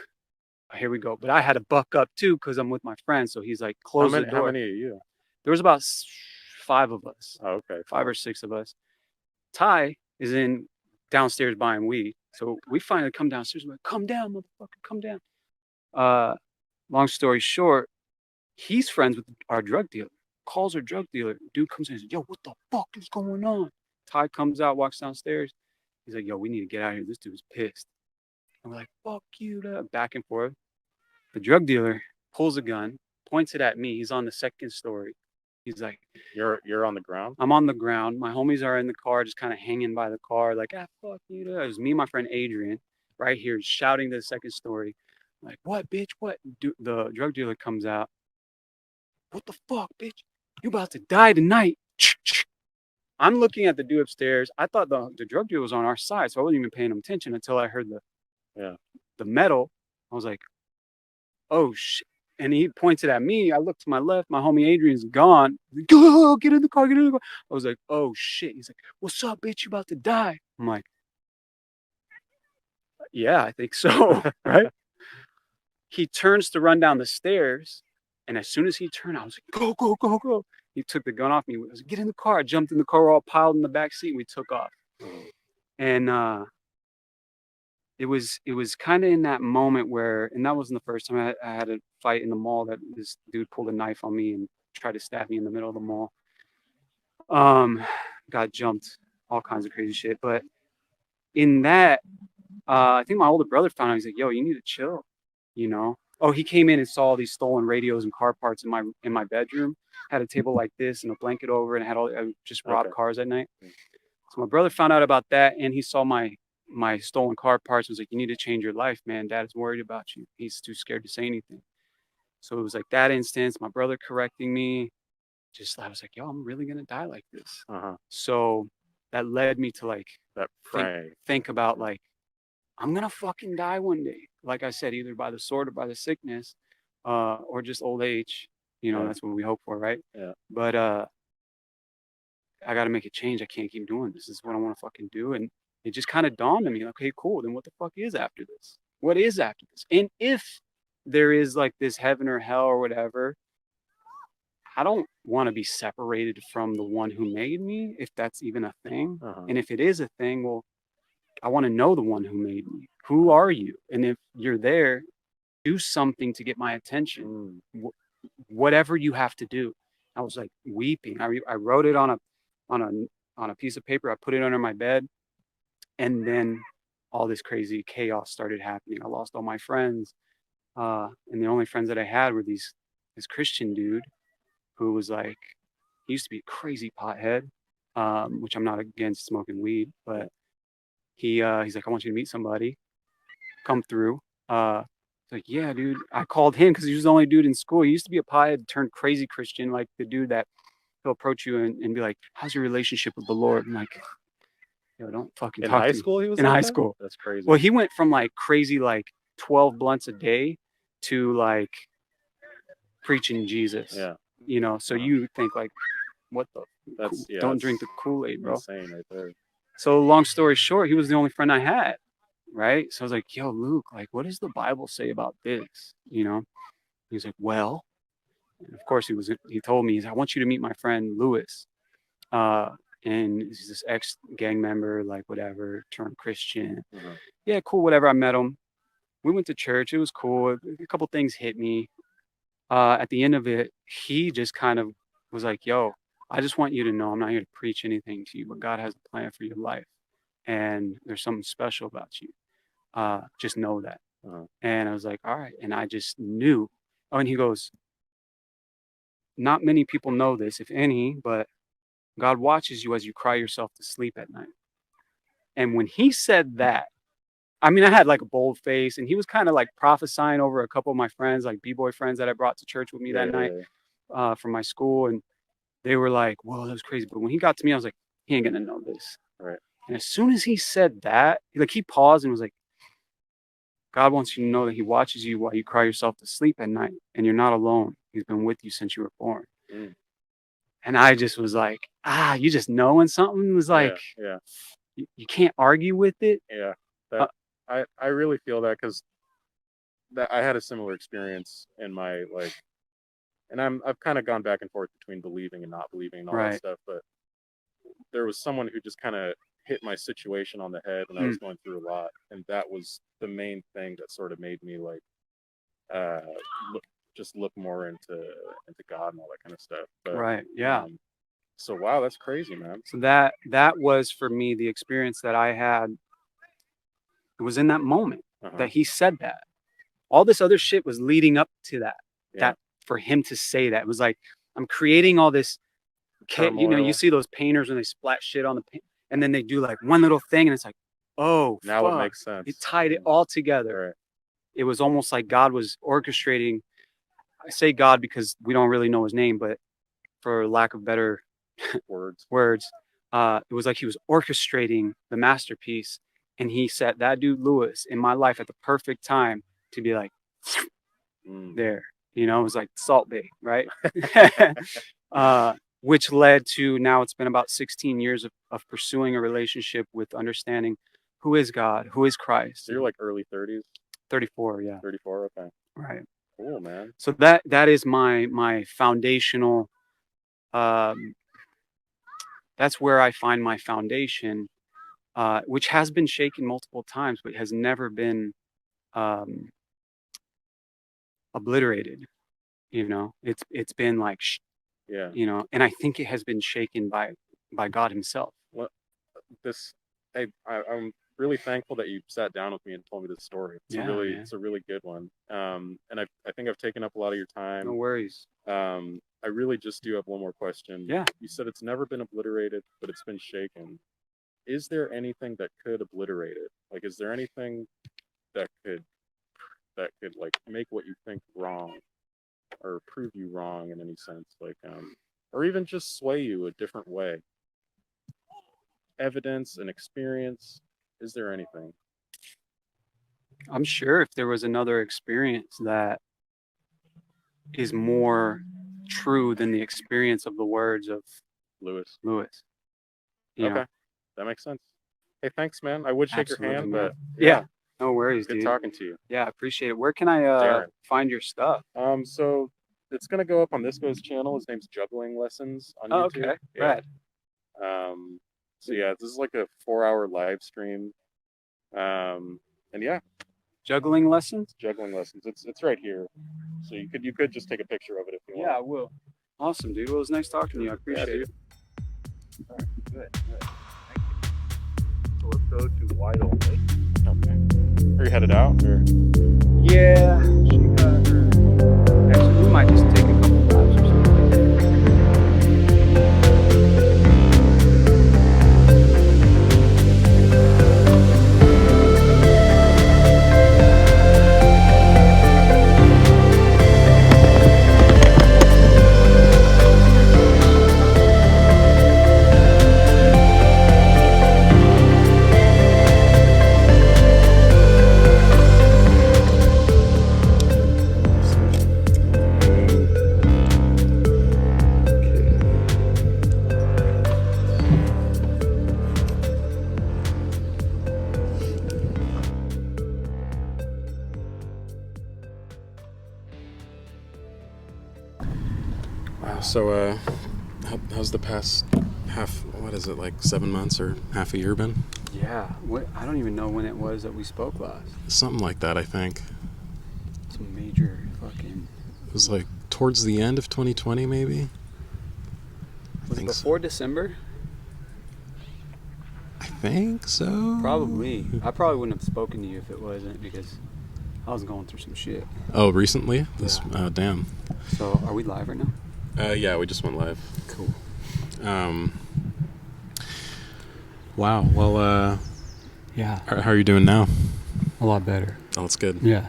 here we go. But I had to buck up too because I'm with my friends. So he's like, close the door. How many are you? There was about 5 of us. Oh, okay. 5 or 6 of us. Ty is in downstairs buying weed. So we finally come downstairs. We're like, come down, motherfucker, come down. Long story short, he's friends with our drug dealer. Calls our drug dealer. Dude comes in and says, yo, what the fuck is going on? Ty comes out, walks downstairs. He's like, yo, we need to get out of here. This dude's pissed. And we're like, fuck you. Back and forth. The drug dealer pulls a gun, points it at me. He's on the 2nd story. He's like, you're on the ground? I'm on the ground. My homies are in the car, just kind of hanging by the car, like, fuck you. It was me and my friend Adrian right here shouting to the 2nd story. I'm like, what, bitch? What? The drug dealer comes out. What the fuck, bitch? You about to die tonight. I'm looking at the dude upstairs. I thought the drug dealer was on our side, so I wasn't even paying him attention until I heard the metal. I was like, oh, shit. And he points it at me. I look to my left. My homie Adrian's gone. Go, get in the car, get in the car. I was like, oh, shit. He's like, what's up, bitch? You about to die. I'm like, yeah, I think so. Right? He turns to run down the stairs. And as soon as he turned, I was like, go, go, go, go. He took the gun off me. I was like, get in the car. I jumped in the car. We're all piled in the back seat. We took off. And it was kind of in that moment where, and that wasn't the first time I had a fight in the mall that this dude pulled a knife on me and tried to stab me in the middle of the mall. Got jumped, all kinds of crazy shit. But in that, I think my older brother found out. He's like, yo, you need to chill, you know? Oh, he came in and saw all these stolen radios and car parts in my bedroom. Had a table like this and a blanket over, and I just robbed cars at night. So my brother found out about that, and he saw my my stolen car parts, was like, you need to change your life, man. Dad is worried about you. He's too scared to say anything. So it was like that instance, my brother correcting me. Just I was like, yo, I'm really gonna die like this. So that led me to like That think about like, I'm gonna fucking die one day. Like I said, either by the sword or by the sickness, or just old age. You know, that's what we hope for, right? Yeah. But I gotta make a change. I can't keep doing this. This is what I want to fucking do. And it just kind of dawned on me, like, okay, cool. Then what the fuck is after this? What is after this? And if there is like this heaven or hell or whatever, I don't want to be separated from the one who made me, if that's even a thing. And if it is a thing, well, I want to know the one who made me. Who are you? And if you're there, do something to get my attention. Whatever you have to do. I was like weeping. I wrote it on a piece of paper. I put it under my bed, and then all this crazy chaos started happening. I lost all my friends, and the only friends that I had were this Christian dude who was like, he used to be a crazy pothead, which I'm not against smoking weed, but he's like, I want you to meet somebody, come through. It's like, yeah, dude. I called him because he was the only dude in school. He used to be a pothead, turned crazy Christian, like the dude that he'll approach you and be like, how's your relationship with the Lord? I'm like, yo, don't fucking in talk high to me. school. He was In like high that? school. That's crazy. Well, he went from like crazy, like 12 blunts a day to like preaching Jesus. Yeah. You know, so you think like, what the? Don't drink the Kool-Aid, bro. Insane right there. So long story short, he was the only friend I had, right? So I was like, yo, Luke, like, what does the Bible say about this? You know? He was like, well, and of course he told me, I want you to meet my friend Lewis. And he's this ex-gang member, like whatever, turned Christian. Yeah, cool, whatever. I met him. We went to church. It was cool. A couple things hit me. At the end of it, he just kind of was like, yo, I just want you to know I'm not here to preach anything to you, but God has a plan for your life. And there's something special about you. Just know that. And I was like, all right. And I just knew. Oh, and he goes, not many people know this, if any, but God watches you as you cry yourself to sleep at night. And when he said that, I mean, I had like a bold face, and he was kind of like prophesying over a couple of my friends, like B-boy friends that I brought to church with me that night from my school. And they were like, whoa, that was crazy. But when he got to me, I was like, he ain't going to know this. Right. And as soon as he said that, like he paused and was like, God wants you to know that he watches you while you cry yourself to sleep at night, and you're not alone. He's been with you since you were born. And I just was like, you just knowing something was like, you can't argue with it. Yeah. I really feel that, because I had a similar experience in my like, and I've kind of gone back and forth between believing and not believing and all that stuff, but there was someone who just kind of hit my situation on the head when I was going through a lot, and that was the main thing that sort of made me like look more into God and all that kind of stuff. But, so wow, that's crazy, man. So that was for me the experience that I had. It was in that moment that he said that. All this other shit was leading up to that. That for him to say that, it was like, I'm creating all this. You know, you see those painters when they splat shit on the paint, and then they do like one little thing, and it's like, oh, now fuck. It makes sense. It tied it all together. Right. It was almost like God was orchestrating. I say God because we don't really know his name, but for lack of better words, it was like he was orchestrating the masterpiece, and he set that dude Lewis in my life at the perfect time to be like, there. You know, it was like Salt Bay, right? Which led to now it's been about 16 years of pursuing a relationship with understanding who is God, who is Christ. So you're like early 30s? 34, yeah. 34, okay. Right. Cool, man. So that is my foundational, that's where I find my foundation, which has been shaken multiple times, but has never been obliterated. You know, it's been like, you know, and I think it has been shaken by God himself. Well, I'm really thankful that you sat down with me and told me this story. It's a really good one. And I think I've taken up a lot of your time. No worries. I really just do have one more question. Yeah. You said it's never been obliterated, but it's been shaken. is there anything that could obliterate it? Like, is there anything that could like make what you think wrong or prove you wrong in any sense, like or even just sway you a different way? Evidence and experience, is there anything? I'm sure if there was another experience that is more true than the experience of the words of Lewis. You know? Okay, that makes sense. Hey, thanks, man. I would shake your Absolutely, hand, man. but Yeah, no worries, good dude. talking to you. Yeah, I appreciate it. Where can I Darin. find your stuff? So it's gonna go up on this guy's channel. His name's Juggling Lessons on Oh, YouTube. okay. Yeah. Rad. So yeah, this is like a 4-hour live stream. And yeah, Juggling lessons? Juggling Lessons. It's right here. So you could just take a picture of it if you want. Yeah, I will. Awesome, dude. Well, it was nice talking to you. I appreciate dude. it. All right, good. Thank you. So let's go to Whitehall Lake. Okay. Are you headed out or? Yeah, she got her. Actually, we might just take a couple laps or something. Wow. So, how's the past what is it, like 7 months or half a year been? Yeah, I don't even know when it was that we spoke last. Something like that, I think. Some major fucking. It was like towards the end of 2020, maybe? Was it before December? I think so. Probably. I probably wouldn't have spoken to you if it wasn't, because I was going through some shit. Oh, recently? Yeah. Damn. So, are we live right now? Yeah, we just went live. Cool. Wow. Well, Yeah, how are you doing now? a lot better. Oh, that's good. Yeah.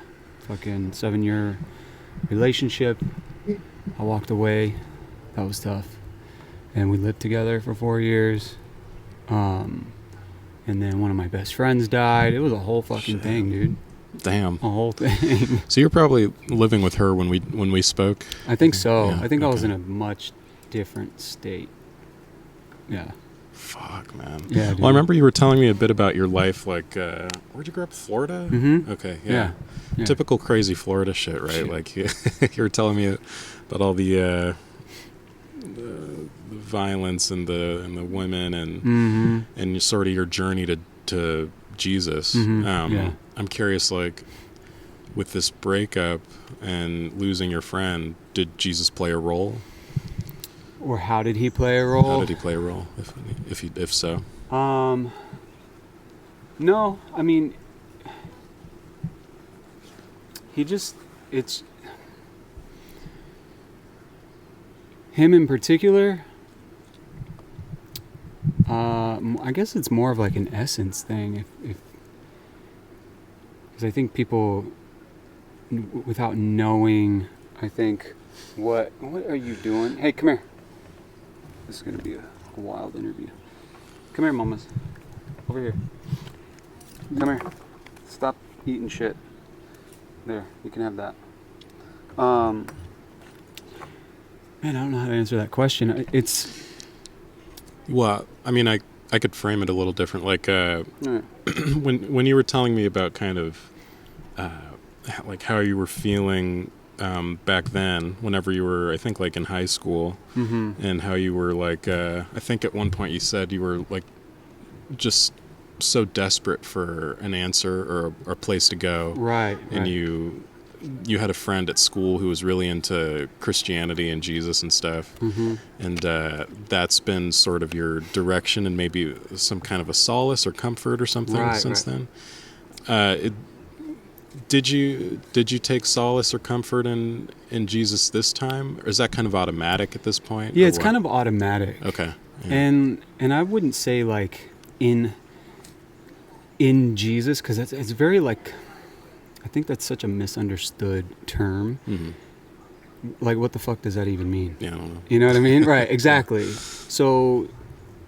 Fucking 7-year relationship. I walked away. That was tough. And we lived together for 4 years. And then one of my best friends died. It was a whole fucking Shit. thing, dude. Damn. A whole thing. So you're probably living with her when we spoke? I think so. Yeah, I think I was okay. in a much different state. Yeah. Fuck, man. Yeah, dude. Well, I remember you were telling me a bit about your life, like, where'd you grow up? Florida? Mm-hmm. Okay, Yeah. Yeah. Typical crazy Florida shit, right? Shit. Like, you were telling me about all the violence and the women and Mm-hmm. and sort of your journey to Jesus. Mhm, yeah. I'm curious, like, with this breakup and losing your friend, did Jesus play a role? Or how did he play a role? How did he play a role, if so? No, I mean, it's him in particular. I guess it's more of like an essence thing. If because I think people, without knowing, I think, what are you doing? Hey, come here. This is gonna be a wild interview. Come here, mamas. Over here. Come here. Stop eating shit. There, you can have that. Man, I don't know how to answer that question. It's Well, I mean, I could frame it a little different. Like, uh, when you were telling me about kind of like how you were feeling back then, whenever you were, I think, like in high school, mm-hmm. and how you were like, I think at one point you said you were like just so desperate for an answer or a place to go, Right. and right. you had a friend at school who was really into Christianity and Jesus and stuff, Mm-hmm. and that's been sort of your direction and maybe some kind of a solace or comfort or something Right, since right. then. Did you take solace or comfort in Jesus this time, or is that kind of automatic at this point? Yeah, or it's what? kind of automatic. Okay. Yeah. And I wouldn't say like in Jesus, because it's very like, I think that's such a misunderstood term. Like, what the fuck does that even mean? Yeah, I don't know. You know what I mean? Right, exactly. So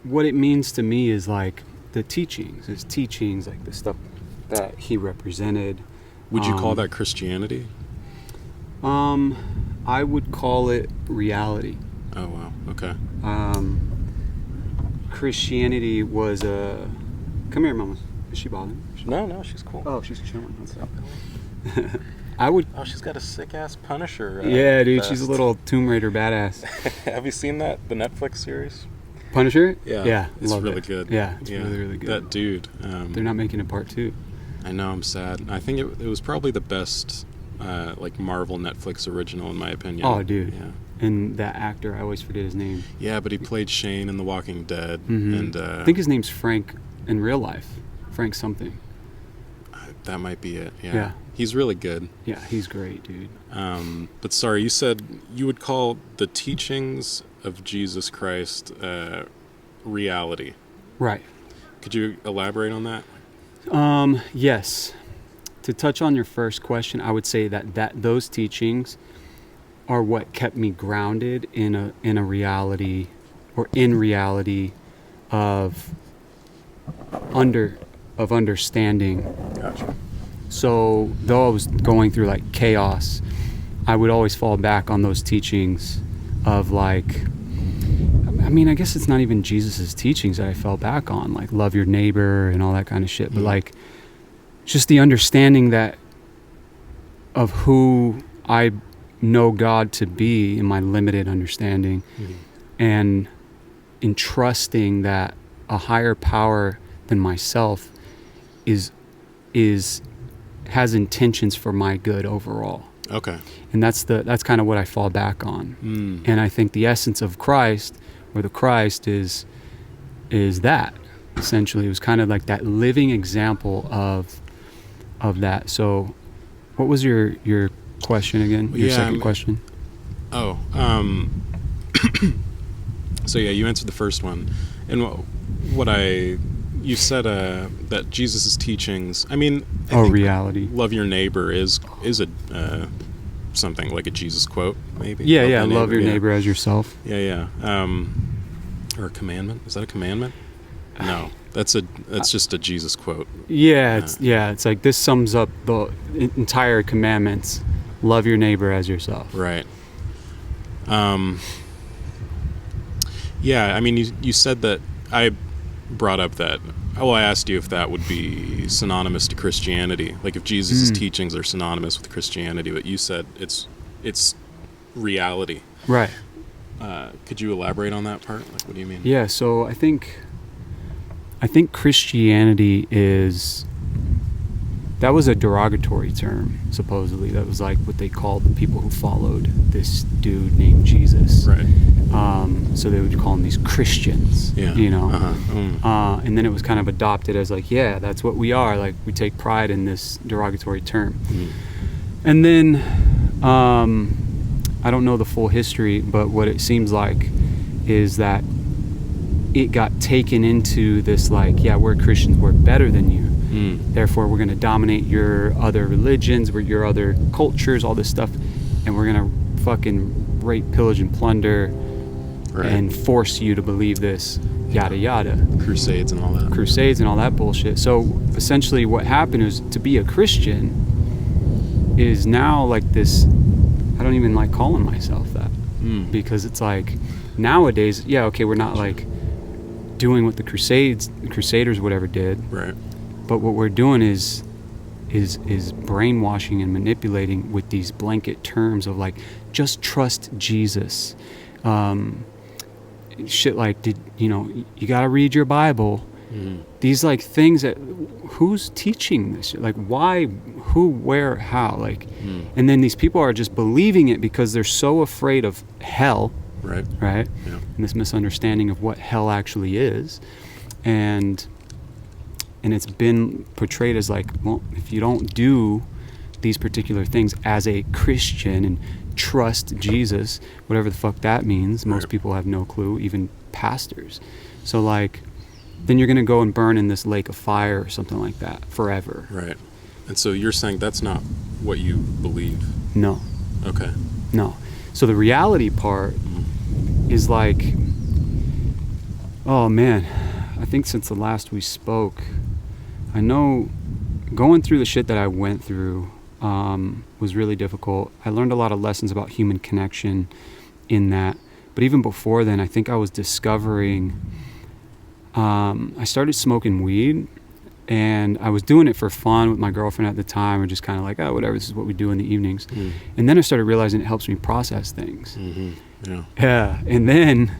what it means to me is like the teachings, like the stuff that he represented. Would you call that Christianity? I would call it reality. Oh, wow. Okay. Christianity was a... Come here, Mama. Is she bothering? No, she's cool. Oh, she's chilling. I would... Oh, she's got a sick-ass Punisher. Yeah, dude, vest. she's a little Tomb Raider badass. Have you seen that? The Netflix series? Punisher? Yeah. Yeah, It's loved really it. good. Yeah, it's really, really good. That dude. They're not making a part 2. I know, I'm sad. I think it was probably the best like Marvel Netflix original in my opinion. Oh, dude. Yeah. And that actor, I always forget his name. Yeah, but he played Shane in The Walking Dead. And I think his name's Frank in real life. Frank something. That might be it. Yeah. Yeah. He's really good. Yeah, he's great, dude. But sorry, you said you would call the teachings of Jesus Christ reality. Right. Could you elaborate on that? Yes. To touch on your first question, I would say that those teachings are what kept me grounded in a reality, or in reality of understanding. Gotcha. So though I was going through like chaos, I would always fall back on those teachings of like, I mean, I guess it's not even Jesus's teachings that I fell back on, like love your neighbor and all that kind of shit, but like just the understanding that of who I know God to be in my limited understanding, and in trusting that a higher power than myself has intentions for my good overall. Okay. And that's kind of what I fall back on. And I think the essence of Christ, or the Christ, is that essentially. It was kind of like that living example of that. So what was your question again? Your second question? Oh, so yeah, you answered the first one. And you said that Jesus' teachings, I mean, I think reality. Love your neighbor is a something like a Jesus quote, maybe. Yeah, love your neighbor as yourself. Yeah. Or a commandment? Is that a commandment? No, that's just a Jesus quote. Yeah, it's like this sums up the entire commandments. Love your neighbor as yourself. Right. Yeah, I mean, you said that. I brought up that. Well, I asked you if that would be synonymous to Christianity, like if Jesus' teachings are synonymous with Christianity, but you said it's reality. Right. Could you elaborate on that part? Like, what do you mean? Yeah, so I think Christianity that was a derogatory term, supposedly. That was like what they called the people who followed this dude named Jesus. Right. So they would call them these Christians, Yeah. you know. And then it was kind of adopted as like, yeah, that's what we are. Like, we take pride in this derogatory term. And then, I don't know the full history, but what it seems like is that it got taken into this like, yeah, we're Christians, we're better than you. Therefore, we're going to dominate your other religions, your other cultures, all this stuff, and we're going to fucking rape, pillage, and plunder, and force you to believe this, yada yada. Crusades and all that bullshit. So essentially, what happened is, to be a Christian is now like this. I don't even like calling myself that, because it's like nowadays, yeah, okay, we're not like doing what the Crusaders whatever did, right? But what we're doing is brainwashing and manipulating with these blanket terms of like, just trust Jesus. Shit like, you got to read your Bible. These like things that, who's teaching this? Like, why, who, where, how? Like, and then these people are just believing it because they're so afraid of hell. Right. Right. Yeah. And this misunderstanding of what hell actually is. And it's been portrayed as like, well, if you don't do these particular things as a Christian and trust Jesus, whatever the fuck that means, most people have no clue, even pastors. So like, then you're going to go and burn in this lake of fire or something like that forever. Right. And so you're saying that's not what you believe? No. Okay. No. So the reality part is like, oh man, I think since the last we spoke, I know going through the shit that I went through was really difficult. I learned a lot of lessons about human connection in that. But even before then, I think I was discovering, I started smoking weed, and I was doing it for fun with my girlfriend at the time. We're just kind of like, oh, whatever, this is what we do in the evenings. And then I started realizing it helps me process things. Yeah. Yeah. And then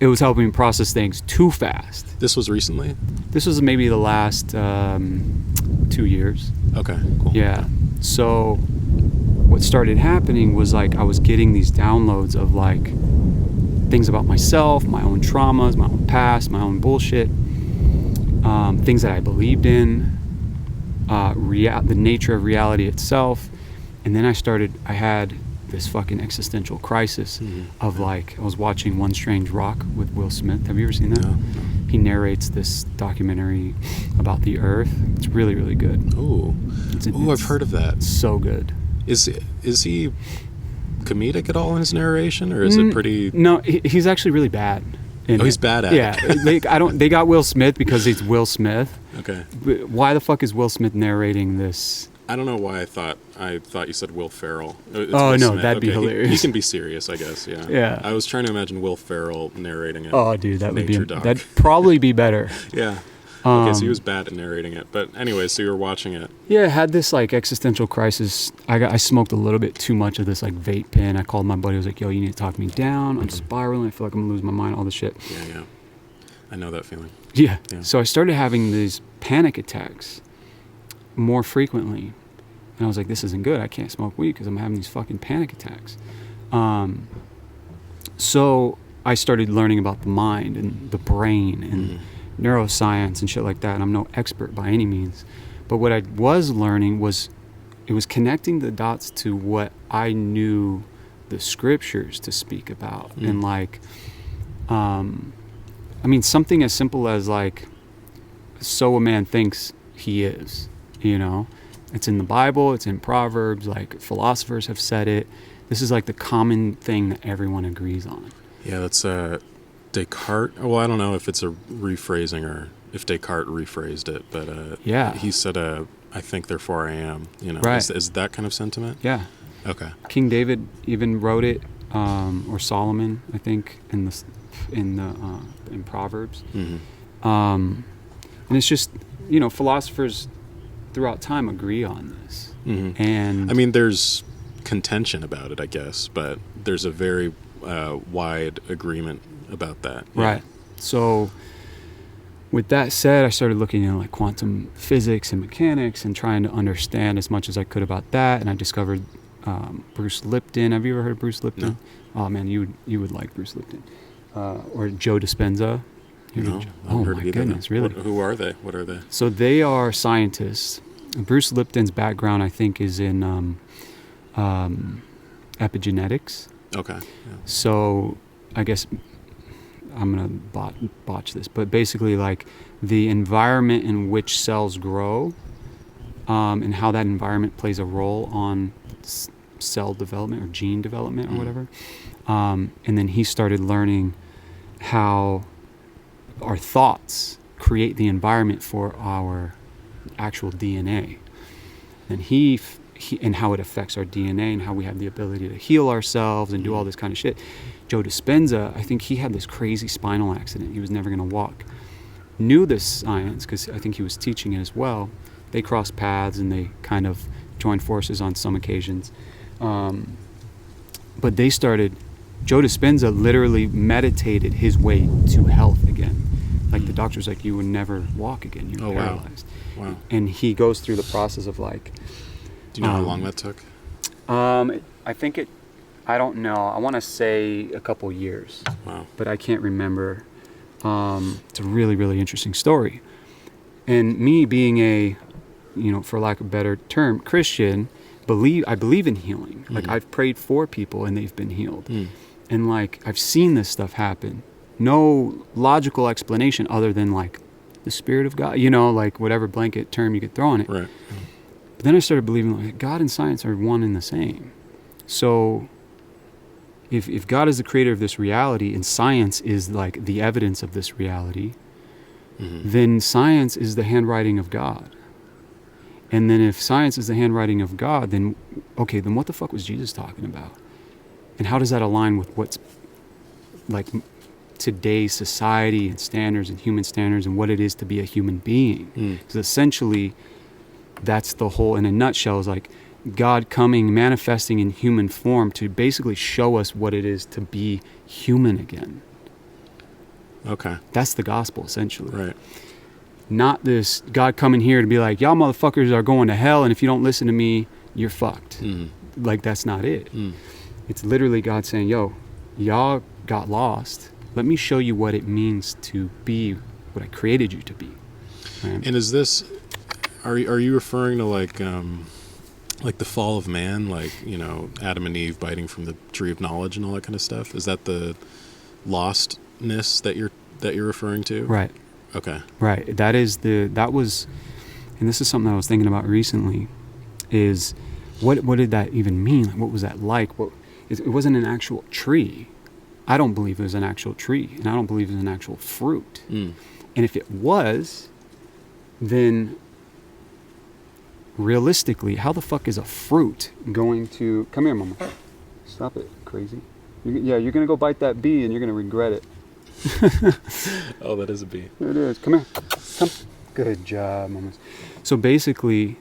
it was helping me process things too fast. This was recently? This was maybe the last 2 years. Okay, cool. Yeah. So what started happening was like I was getting these downloads of like things about myself, my own traumas, my own past, my own bullshit, things that I believed in, the nature of reality itself. And then I had this fucking existential crisis of like, I was watching One Strange Rock with Will Smith. Have you ever seen that? No. He narrates this documentary about the Earth. It's really, really good. Ooh, I've heard of that. So good. Is he comedic at all in his narration, or is it pretty? No, he's actually really bad. He's bad at it. Yeah, they got Will Smith because he's Will Smith. Okay. Why the fuck is Will Smith narrating this? I don't know why I thought you said Will Ferrell. It's oh Will no, Smith. that'd be hilarious. He can be serious, I guess. Yeah. Yeah. I was trying to imagine Will Ferrell narrating it. Oh, dude, that'd doc. probably be better. Yeah. Okay, so he was bad at narrating it, but anyway, so you were watching it. Yeah, I had this like existential crisis. I smoked a little bit too much of this like vape pen. I called my buddy. I was like, "Yo, you need to talk me down. I'm spiraling. I feel like I'm gonna lose my mind. All this shit." Yeah. I know that feeling. Yeah. Yeah. So I started having these panic attacks more frequently. And I was like, this isn't good. I can't smoke weed because I'm having these fucking panic attacks. So I started learning about the mind and the brain and neuroscience and shit like that. And I'm no expert by any means. But what I was learning was it was connecting the dots to what I knew the scriptures to speak about. And like, I mean, something as simple as like, so a man thinks he is, you know? It's in the Bible, it's in Proverbs, like philosophers have said it. This is like the common thing that everyone agrees on. Yeah, that's Descartes. Well, I don't know if it's a rephrasing or if Descartes rephrased it, but he said, I think therefore I am, you know. Right. Is that kind of sentiment? Yeah. Okay. King David even wrote it, or Solomon, I think, in Proverbs. And it's just, you know, philosophers throughout time agree on this. And I mean, there's contention about it, I guess, but there's a very wide agreement about that. Yeah. Right. So with that said, I started looking into like quantum physics and mechanics and trying to understand as much as I could about that. And I discovered Bruce Lipton. Have you ever heard of Bruce Lipton? No. Oh man, you would like Bruce Lipton. Or Joe Dispenza. No, oh my goodness, really? Who are they? What are they? So they are scientists. Bruce Lipton's background, I think, is in epigenetics. Okay. Yeah. So I guess I'm gonna botch this, but basically, like the environment in which cells grow, and how that environment plays a role on cell development or gene development or whatever. And then he started learning how our thoughts create the environment for our actual DNA, and he and how it affects our DNA and how we have the ability to heal ourselves and do all this kind of shit. Joe Dispenza, I think he had this crazy spinal accident. He was never going to walk. Knew this science because I think he was teaching it as well. They crossed paths and they kind of joined forces on some occasions. But they started, Joe Dispenza literally meditated his way to health again. Like the doctor's like, you would never walk again. You're paralyzed. Wow. And he goes through the process of like. Do you know how long that took? I think I don't know. I want to say a couple years. Wow. But I can't remember. It's a really, really interesting story. And me being a, you know, for lack of a better term, Christian, I believe in healing. Like I've prayed for people and they've been healed. And like I've seen this stuff happen no logical explanation other than like the Spirit of God, like whatever blanket term you could throw on it. Right. But then I started believing like God and science are one and the same. So if God is the creator of this reality and science is like the evidence of this reality, then science is the handwriting of God. And then if science is the handwriting of God, then what the fuck was Jesus talking about? And how does that align with what's like today's society and standards and human standards and what it is to be a human being? Because essentially that's the whole, in a nutshell, is like God coming, manifesting in human form to basically show us what it is to be human again. Okay. That's the gospel, essentially. Right. Not this God coming here to be like, y'all motherfuckers are going to hell, and if you don't listen to me, you're fucked. Like, that's not it. It's literally God saying, yo, y'all got lost. Let me show you what it means to be what I created you to be. Right? And is this, are you referring to like the fall of man, like, Adam and Eve biting from the tree of knowledge and all that kind of stuff? Is that the lostness that you're referring to? Right. Okay. Right. That was, and this is something I was thinking about recently, is what did that even mean? Like, what was that like? It wasn't an actual tree. I don't believe it was an actual tree, and I don't believe it was an actual fruit. And if it was, then realistically, how the fuck is a fruit going to... Come here, mama. Stop it, crazy. You're going to go bite that bee, and you're going to regret it. Oh, that is a bee. There it is. Come here. Come. Good job, mamas. So basically,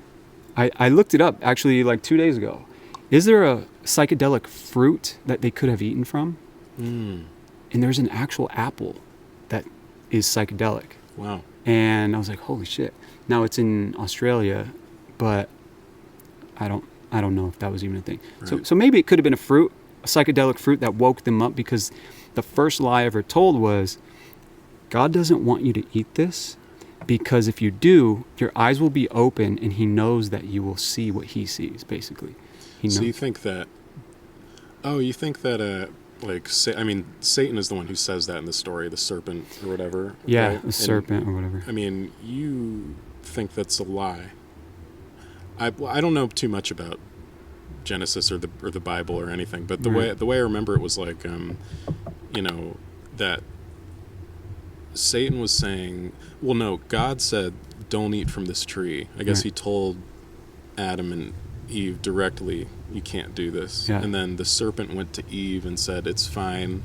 I looked it up actually like 2 days ago. Is there a psychedelic fruit that they could have eaten from? And there's an actual apple that is psychedelic. Wow. And I was like, holy shit. Now it's in Australia, but I don't know if that was even a thing. Right. So maybe it could have been a psychedelic fruit that woke them up, because the first lie ever told was, God doesn't want you to eat this, because if you do, your eyes will be open and he knows that you will see what he sees, basically. So you think that, Satan is the one who says that in the story, the serpent or whatever. Yeah, right? the serpent or whatever. I mean, you think that's a lie. I don't know too much about Genesis or the Bible or anything, but the way I remember it was like, that Satan was saying, well, no, God said, don't eat from this tree. I guess he told Adam and Eve directly, you can't do this. Yeah. And then the serpent went to Eve and said, it's fine.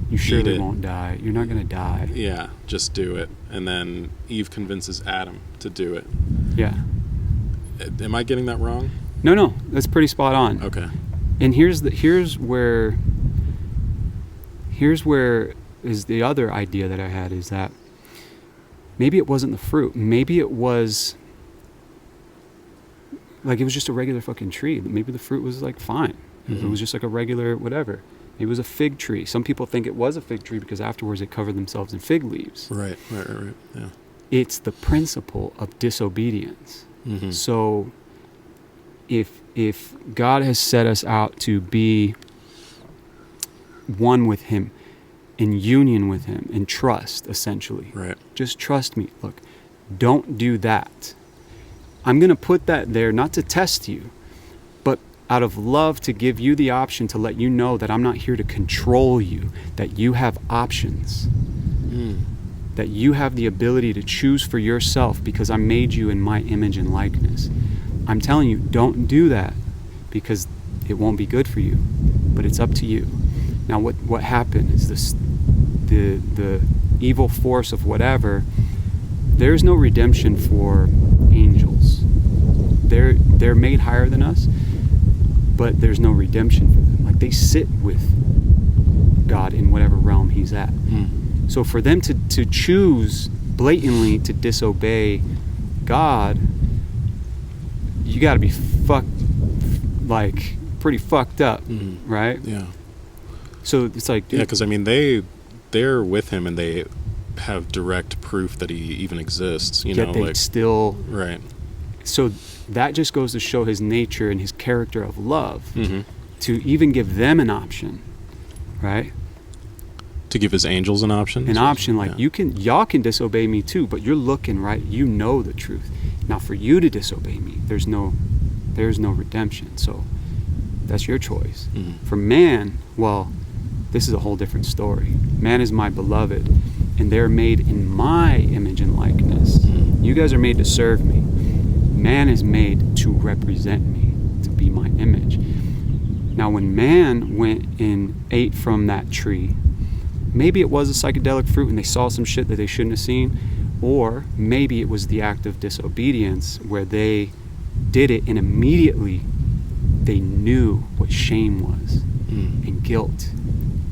You surely won't die. You're not going to die. Yeah, just do it. And then Eve convinces Adam to do it. Yeah. Am I getting that wrong? No, that's pretty spot on. Okay. And here's where is the other idea that I had, is that maybe it wasn't the fruit. Maybe it was like, it was just a regular fucking tree. Maybe the fruit was like fine. It was just like a regular whatever. It was a fig tree. Some people think it was a fig tree because afterwards it covered themselves in fig leaves. Right. Yeah. It's the principle of disobedience. So if God has set us out to be one with him, in union with him, in trust, essentially. Right. Just trust me. Look, don't do that. I'm going to put that there not to test you, but out of love to give you the option, to let you know that I'm not here to control you, that you have options, that you have the ability to choose for yourself, because I made you in my image and likeness. I'm telling you, don't do that, because it won't be good for you, but it's up to you. Now what happened is this, the evil force of whatever, there's no redemption for angels. They're made higher than us, but there's no redemption for them. Like, they sit with God in whatever realm he's at. So for them to choose blatantly to disobey God, you got to be pretty fucked up, right? Yeah. So it's like, dude, yeah, because I mean, they're with him and they have direct proof that he even exists. Yet they still right. So that just goes to show his nature and his character of love, to even give them an option, right? To give his angels an option? An option, like, yeah. y'all can disobey me too, but you're looking, right? You know the truth. Now for you to disobey me, there's no redemption. So that's your choice. Mm-hmm. For man, well, this is a whole different story. Man is my beloved, and they're made in my image and likeness. Mm-hmm. You guys are made to serve me. Man is made to represent me, to be my image. Now when man went and ate from that tree, maybe it was a psychedelic fruit and they saw some shit that they shouldn't have seen, or maybe it was the act of disobedience where they did it and immediately they knew what shame was and guilt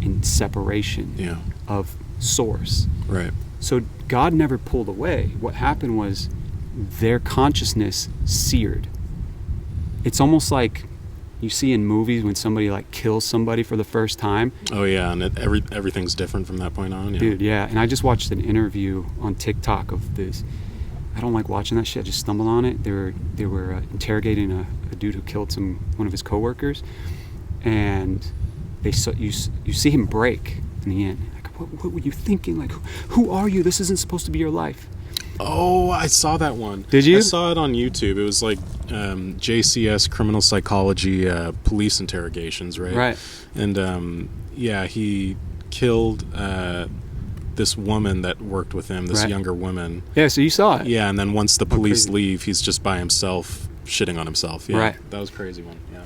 and separation of source. Right. So God never pulled away. What happened was their consciousness seared. It's almost like you see in movies when somebody like kills somebody for the first time. Oh yeah, and everything's different from that point on. Yeah. Dude, yeah. And I just watched an interview on TikTok of this. I don't like watching that shit. I just stumbled on it. They were interrogating a dude who killed one of his coworkers, and you see him break in the end. Like, what were you thinking? Like, who are you? This isn't supposed to be your life. Oh, I saw that one. Did you? I saw it on YouTube. It was like JCS criminal psychology police interrogations, right? Right. And he killed this woman that worked with him, this younger woman. Yeah, so you saw it. Yeah, and then once the police leave, he's just by himself, shitting on himself. Yeah, right. That was a crazy one. Yeah,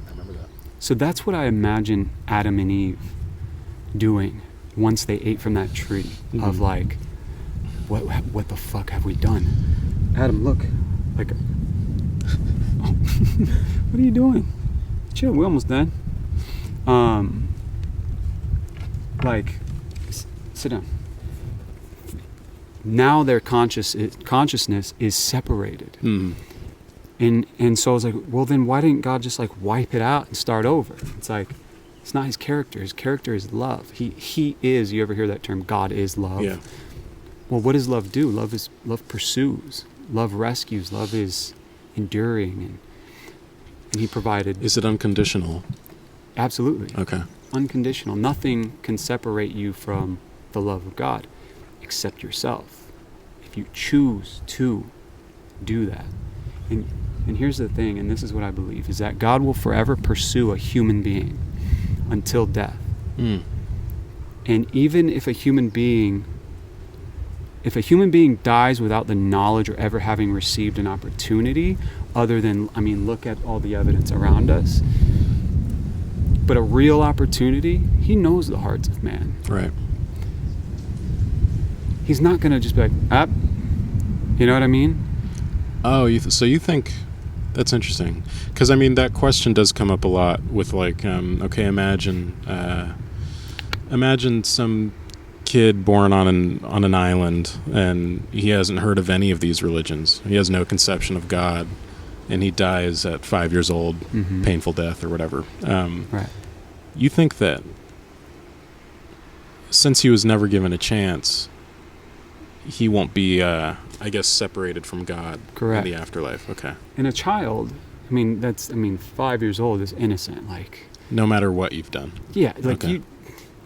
I remember that. So that's what I imagine Adam and Eve doing once they ate from that tree of like, what the fuck have we done? Adam, look. Like, what are you doing? Chill, we're almost done. Sit down. Now their consciousness is separated. And so I was like, well then why didn't God just like wipe it out and start over? It's like, it's not his character. His character is love. He is, you ever hear that term, God is love? Yeah. Well, what does love do? Love pursues. Love rescues. Love is enduring, and he provided. Is it unconditional? Absolutely. Okay. Unconditional. Nothing can separate you from the love of God except yourself. If you choose to do that. And here's the thing, and this is what I believe, is that God will forever pursue a human being until death. And even if a human being dies without the knowledge or ever having received an opportunity, other than, look at all the evidence around us, but a real opportunity, he knows the hearts of man. Right. He's not going to just be like, up. You know what I mean? Oh, so you think, that's interesting. Because, that question does come up a lot with like, imagine some kid born on an island and he hasn't heard of any of these religions. He has no conception of God, and he dies at 5 years old, painful death or whatever. Right. You think that since he was never given a chance, he won't be, separated from God. Correct. In the afterlife? Okay. And a child, 5 years old is innocent. Like, no matter what you've done. Yeah, like okay.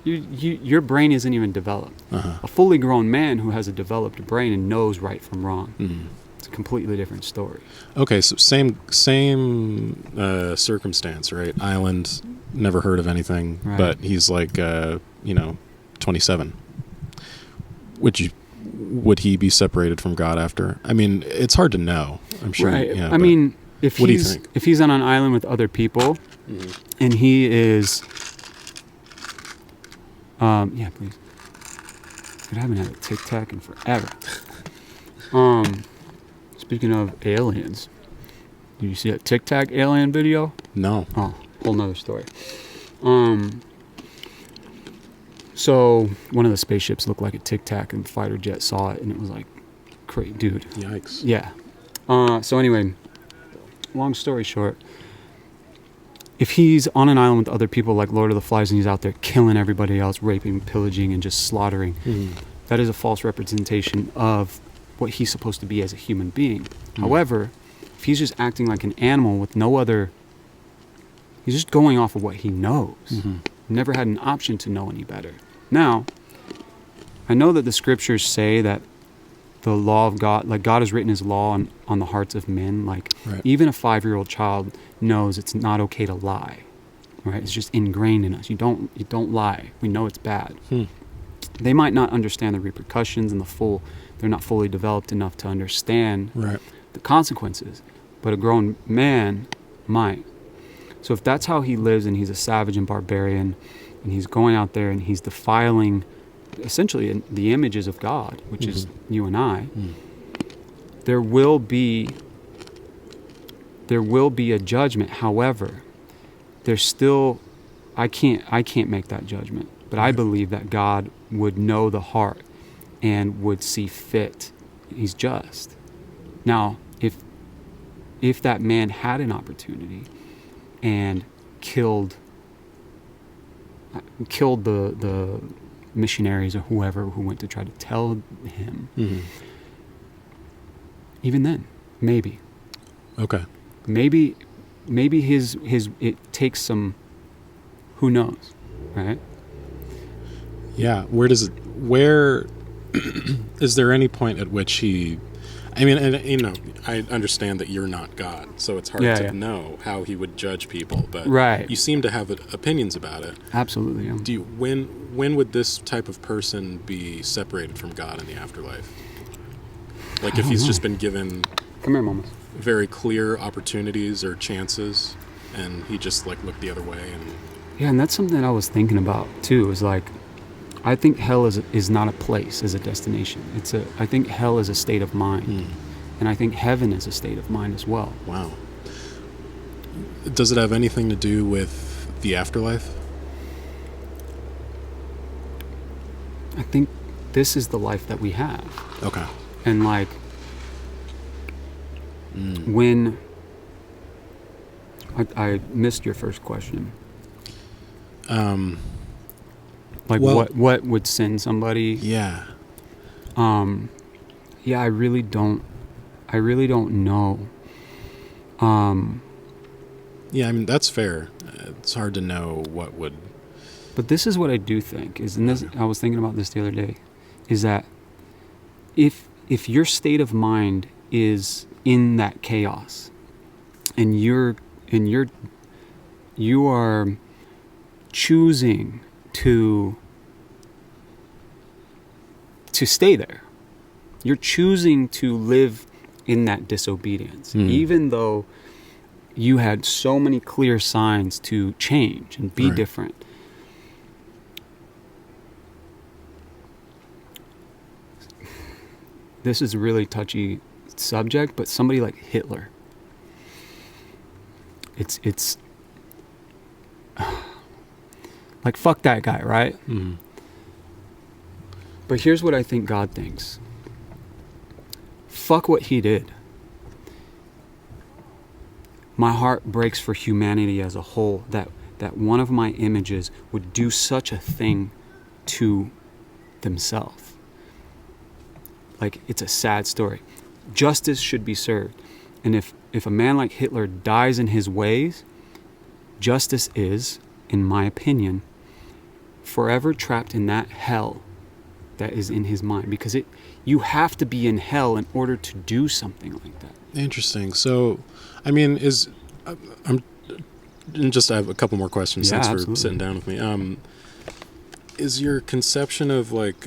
Your brain isn't even developed. A fully grown man who has a developed brain and knows right from wrong. It's a completely different story. Okay, so same circumstance, right? Island, never heard of anything, right. But he's like, 27. Would he be separated from God after? It's hard to know. I'm sure. Right. Yeah, if he's on an island with other people, and he is. Yeah, please. I haven't had a Tic Tac in forever. Speaking of aliens, did you see that Tic Tac alien video? No. Oh, whole nother story. So one of the spaceships looked like a Tic Tac, and the fighter jet saw it, and it was like, crazy, dude. Yikes. Yeah. So anyway, long story short. If he's on an island with other people like Lord of the Flies and he's out there killing everybody else, raping, pillaging, and just slaughtering, that is a false representation of what he's supposed to be as a human being. However, if he's just acting like an animal with no other, he's just going off of what he knows. Never had an option to know any better. Now, I know that the scriptures say that the law of God, like God has written his law on the hearts of men. Like Right. even a 5-year-old child knows it's not okay to lie, right? It's just ingrained in us. You don't lie. We know it's bad. They might not understand the repercussions and they're not fully developed enough to understand Right. the consequences, but a grown man might. So if that's how he lives, and he's a savage and barbarian, and he's going out there and he's defiling essentially the images of God, which is you and I, there will be a judgment. However, there's still, I can't make that judgment, but I believe that God would know the heart and would see fit. He's just. Now, if that man had an opportunity and killed the missionaries or whoever who went to try to tell him, even then, maybe. Okay. Maybe his it takes some, who knows, right? Yeah. Where is there any point at which he, I mean, and you know, I understand that you're not God, so it's hard to know how he would judge people, but Right. you seem to have opinions about it. Absolutely. Yeah. Do you, when would this type of person be separated from God in the afterlife? Like if he's just been given Come here, Mama. very clear opportunities or chances, and he just like looked the other way and Yeah, and that's something that I was thinking about too. Is like, I think hell is not a place, is a destination. I think hell is a state of mind, and I think heaven is a state of mind as well. wow. Does it have anything to do with the afterlife? I think this is the life that we have, Okay. and like when I missed your first question. Like well- what would send somebody? Yeah. Yeah, I really don't know. Yeah, I mean that's fair. It's hard to know what would. But this is what I do think is, and this, I was thinking about this the other day, is that if your state of mind is in that chaos, and you are choosing to stay there, you're choosing to live in that disobedience, even though you had so many clear signs to change and be Right. different. This is a really touchy subject, but somebody like Hitler, it's like, fuck that guy, right? But here's what I think God thinks. Fuck what he did. My heart breaks for humanity as a whole, that one of my images would do such a thing to themselves. Like, it's a sad story. Justice should be served. And if a man like Hitler dies in his ways, justice is, in my opinion, forever trapped in that hell that is in his mind. Because you have to be in hell in order to do something like that. Interesting. So, I mean, I'm just I have a couple more questions. Yeah, Thanks for absolutely. sitting down with me. Is your conception of like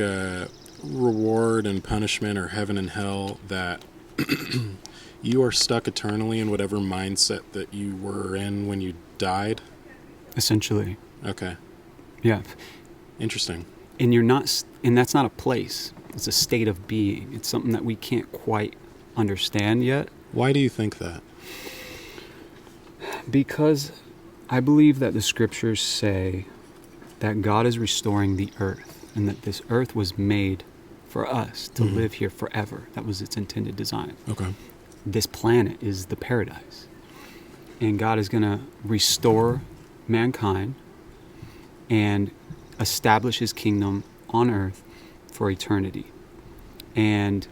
reward and punishment, or heaven and hell, that you are stuck eternally in whatever mindset that you were in when you died? Essentially. Okay. Yeah. Interesting. And that's not a place. It's a state of being. It's something that we can't quite understand yet. Why do you think that? Because I believe that the scriptures say that God is restoring the earth, and that this earth was made for us to live here forever. That was its intended design. Okay. This planet is the paradise. And God is going to restore mankind and establish his kingdom on earth for eternity. And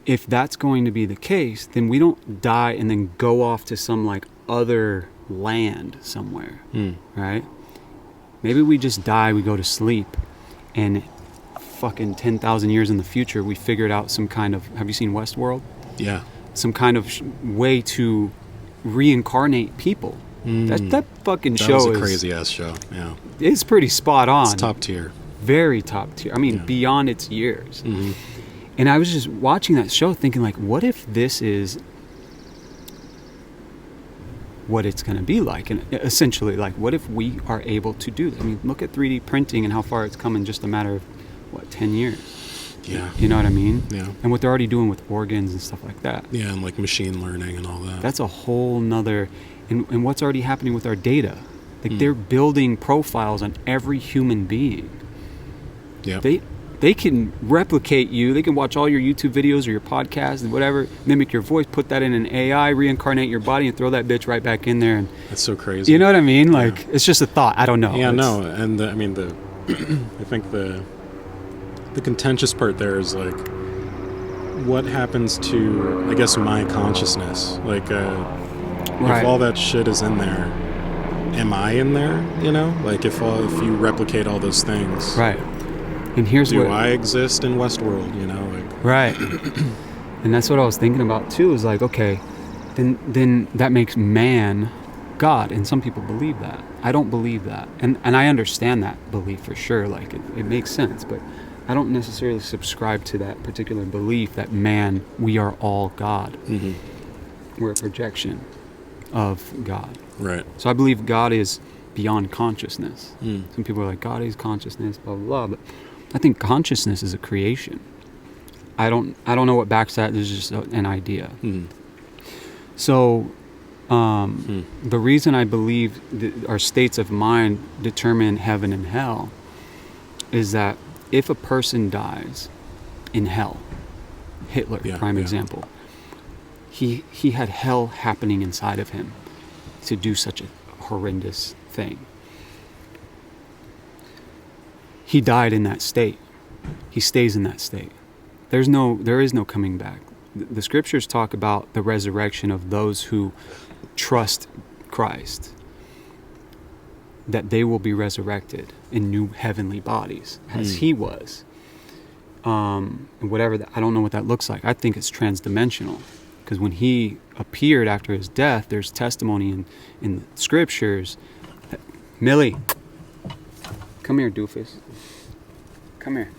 if that's going to be the case, then we don't die and then go off to some like other land somewhere, right? Maybe we just die, we go to sleep, and fucking 10,000 years in the future, we figured out some kind of, have you seen Westworld? Yeah. Some kind of way to reincarnate people. That fucking That show was a is crazy ass show. Yeah. it's pretty spot on. It's top tier. Very top tier. I mean, Yeah. beyond its years. Mm-hmm. And I was just watching that show thinking, like, what if this is what it's going to be like? And essentially, like, what if we are able to do that? I mean, look at 3D printing and how far it's come in just a matter of, 10 years? Yeah. You know what I mean? Yeah. And what they're already doing with organs and stuff like that. Yeah, and like machine learning and all that. That's a whole nother, and what's already happening with our data. Like, they're building profiles on every human being. Yeah. They can replicate you. They can watch all your YouTube videos or your podcasts and whatever, mimic your voice, put that in an AI, reincarnate your body, and throw that bitch right back in there. And That's so crazy. you know what I mean? Like, it's just a thought. I don't know. Yeah, It's- no, and I mean I think the contentious part there is like, what happens to, I guess, my consciousness? Like, Right. if all that shit is in there, am I in there? You know, like if you replicate all those things, Right. And here's do what I exist in Westworld? You know, like Right. And that's what I was thinking about too, is like, okay, then that makes man God. And some people believe that. I don't believe that. And I understand that belief for sure. Like, it makes sense, but I don't necessarily subscribe to that particular belief that we are all God. Mhm. We're a projection of God. right. So I believe God is beyond consciousness. Mm. Some people are like, God is consciousness, blah, blah, blah. But I think consciousness is a creation. I don't know what backs that. There's just an idea. Mm. So the reason I believe our states of mind determine heaven and hell is that if a person dies in hell, Hitler, Yeah, prime yeah. example, he had hell happening inside of him to do such a horrendous thing. He died in that state. He stays in that state. There is no coming back. The scriptures talk about the resurrection of those who trust Christ, that they will be resurrected in new heavenly bodies as he was. And whatever that, I don't know what that looks like. I think it's transdimensional, because when he appeared after his death, there's testimony in the scriptures that, Millie, come here, doofus. Come here.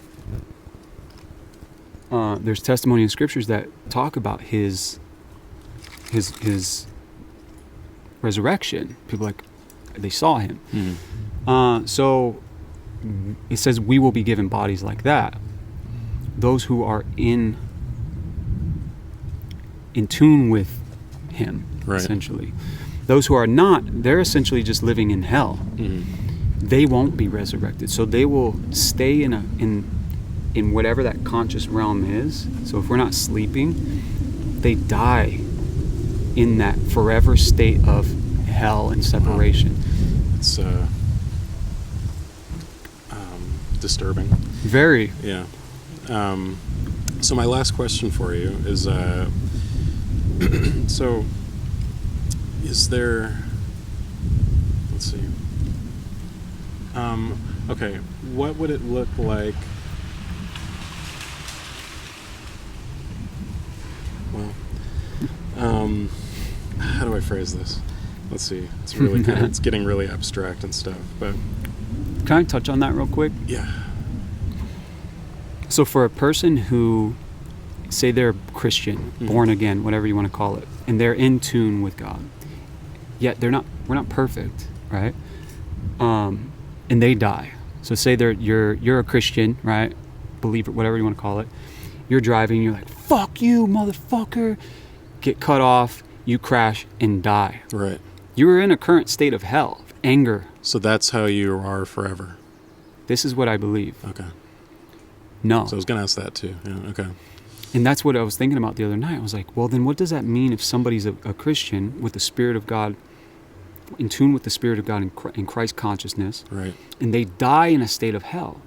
There's testimony in scriptures that talk about his resurrection. People like, they saw him. So it says we will be given bodies like that. Those who are in tune with him, Right. essentially. Those who are not, they're essentially just living in hell. They won't be resurrected. So they will stay in whatever that conscious realm is. So if we're not sleeping, they die in that forever state of hell and separation. It's disturbing. Very. Yeah. So my last question for you is, so is there, let's see. Okay, what would it look like? Well, how do I phrase this? Let's see. It's really it's getting really abstract and stuff, but Can I touch on that real quick? yeah. So for a person who, say they're Christian, born again, whatever you want to call it, and they're in tune with God, yet we're not perfect, right? And they die. So say you're a Christian, right? Believer, whatever you want to call it. You're driving, you're like, fuck you, motherfucker. Get cut off, you crash and die. Right. You are in a current state of hell, of anger. So that's how you are forever. This is what I believe. Okay. No. So I was gonna ask that too. Yeah. Okay. And that's what I was thinking about the other night. I was like, well, then what does that mean if somebody's a Christian with the Spirit of God, in tune with the Spirit of God in Christ consciousness, Right. and they die in a state of hell?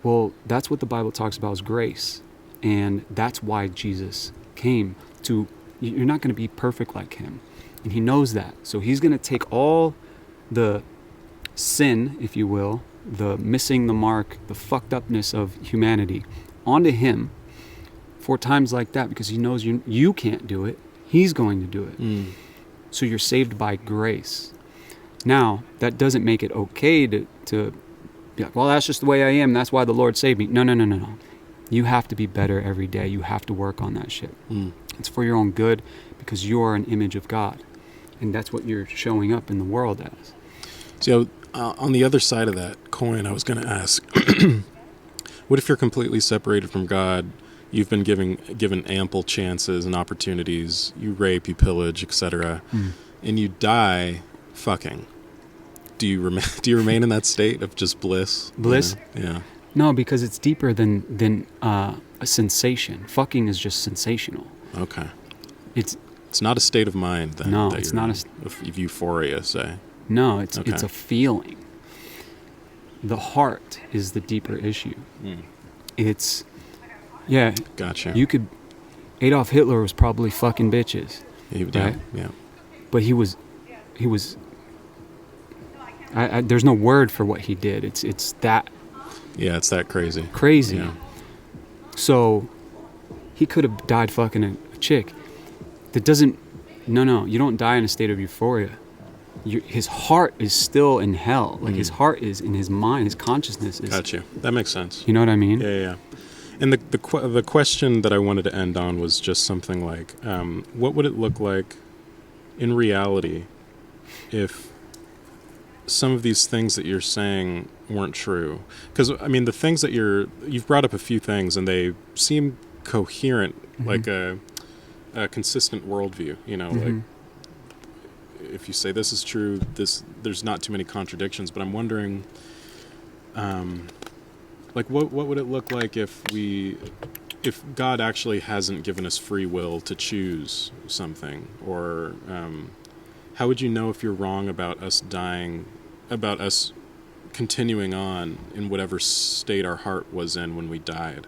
Well, that's what the Bible talks about as grace. And that's why Jesus came to, you're not going to be perfect like him. And he knows that. So he's going to take all the sin, if you will, the missing the mark, the fucked upness of humanity onto him for times like that, because he knows you can't do it. He's going to do it. So you're saved by grace. Now, that doesn't make it okay to be like, well, that's just the way I am. That's why the Lord saved me. No. You have to be better every day. You have to work on that shit. It's for your own good, because you are an image of God. And that's what you're showing up in the world as. So on the other side of that coin, I was going to ask, what if you're completely separated from God? You've been given ample chances and opportunities. You rape, you pillage, etc., and you die fucking. Do you remain in that state of just bliss? Bliss? Yeah. No, because it's deeper than a sensation. Fucking is just sensational. Okay. It's not a state of mind then. No, that it's you're not of euphoria, say. No, it's a feeling. The heart is the deeper issue. It's Gotcha. Adolf Hitler was probably fucking bitches. Right? Yeah. But he was there's no word for what he did. It's that. Yeah, it's that crazy. Crazy. Yeah. So he could have died fucking a chick. That doesn't. No. You don't die in a state of euphoria. His heart is still in hell. Like his heart is in his mind. His consciousness is. Gotcha. That makes sense. You know what I mean? Yeah. And the question that I wanted to end on was just something like, what would it look like in reality if some of these things that you're saying weren't true? Because I mean, the things that you've brought up a few things, and they seem coherent, like a consistent worldview. You know, like if you say this is true, there's not too many contradictions. But I'm wondering, like what would it look like if God actually hasn't given us free will to choose something, or how would you know if you're wrong about us dying, about us continuing on in whatever state our heart was in when we died?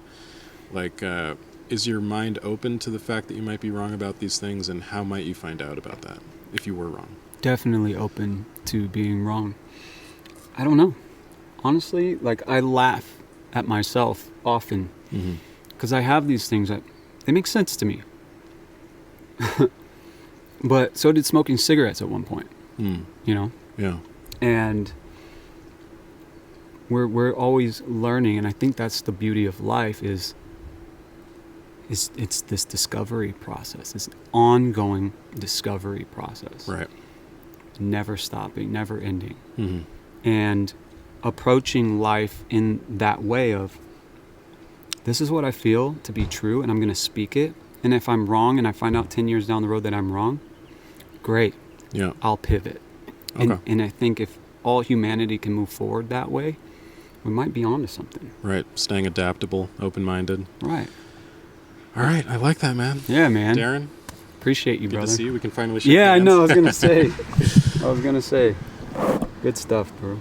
Like, is your mind open to the fact that you might be wrong about these things, and how might you find out about that if you were wrong? Definitely open to being wrong. I don't know. Honestly, like, I laugh at myself often because I have these things that they make sense to me. But so did smoking cigarettes at one point. You know? Yeah. And we're always learning, and I think that's the beauty of life is it's this discovery process, this ongoing discovery process. Right. Never stopping, never ending. And approaching life in that way of, this is what I feel to be true, and I'm going to speak it. And if I'm wrong and I find out 10 years down the road that I'm wrong, great. Yeah. I'll pivot. Okay. And I think if all humanity can move forward that way, we might be onto something. Right. Staying adaptable, open-minded. Right. All right. I like that, man. Yeah, man. Darren, appreciate you, good brother. to see you. We can finally shake Yeah, I hands. know. I was going to say. Good stuff, bro.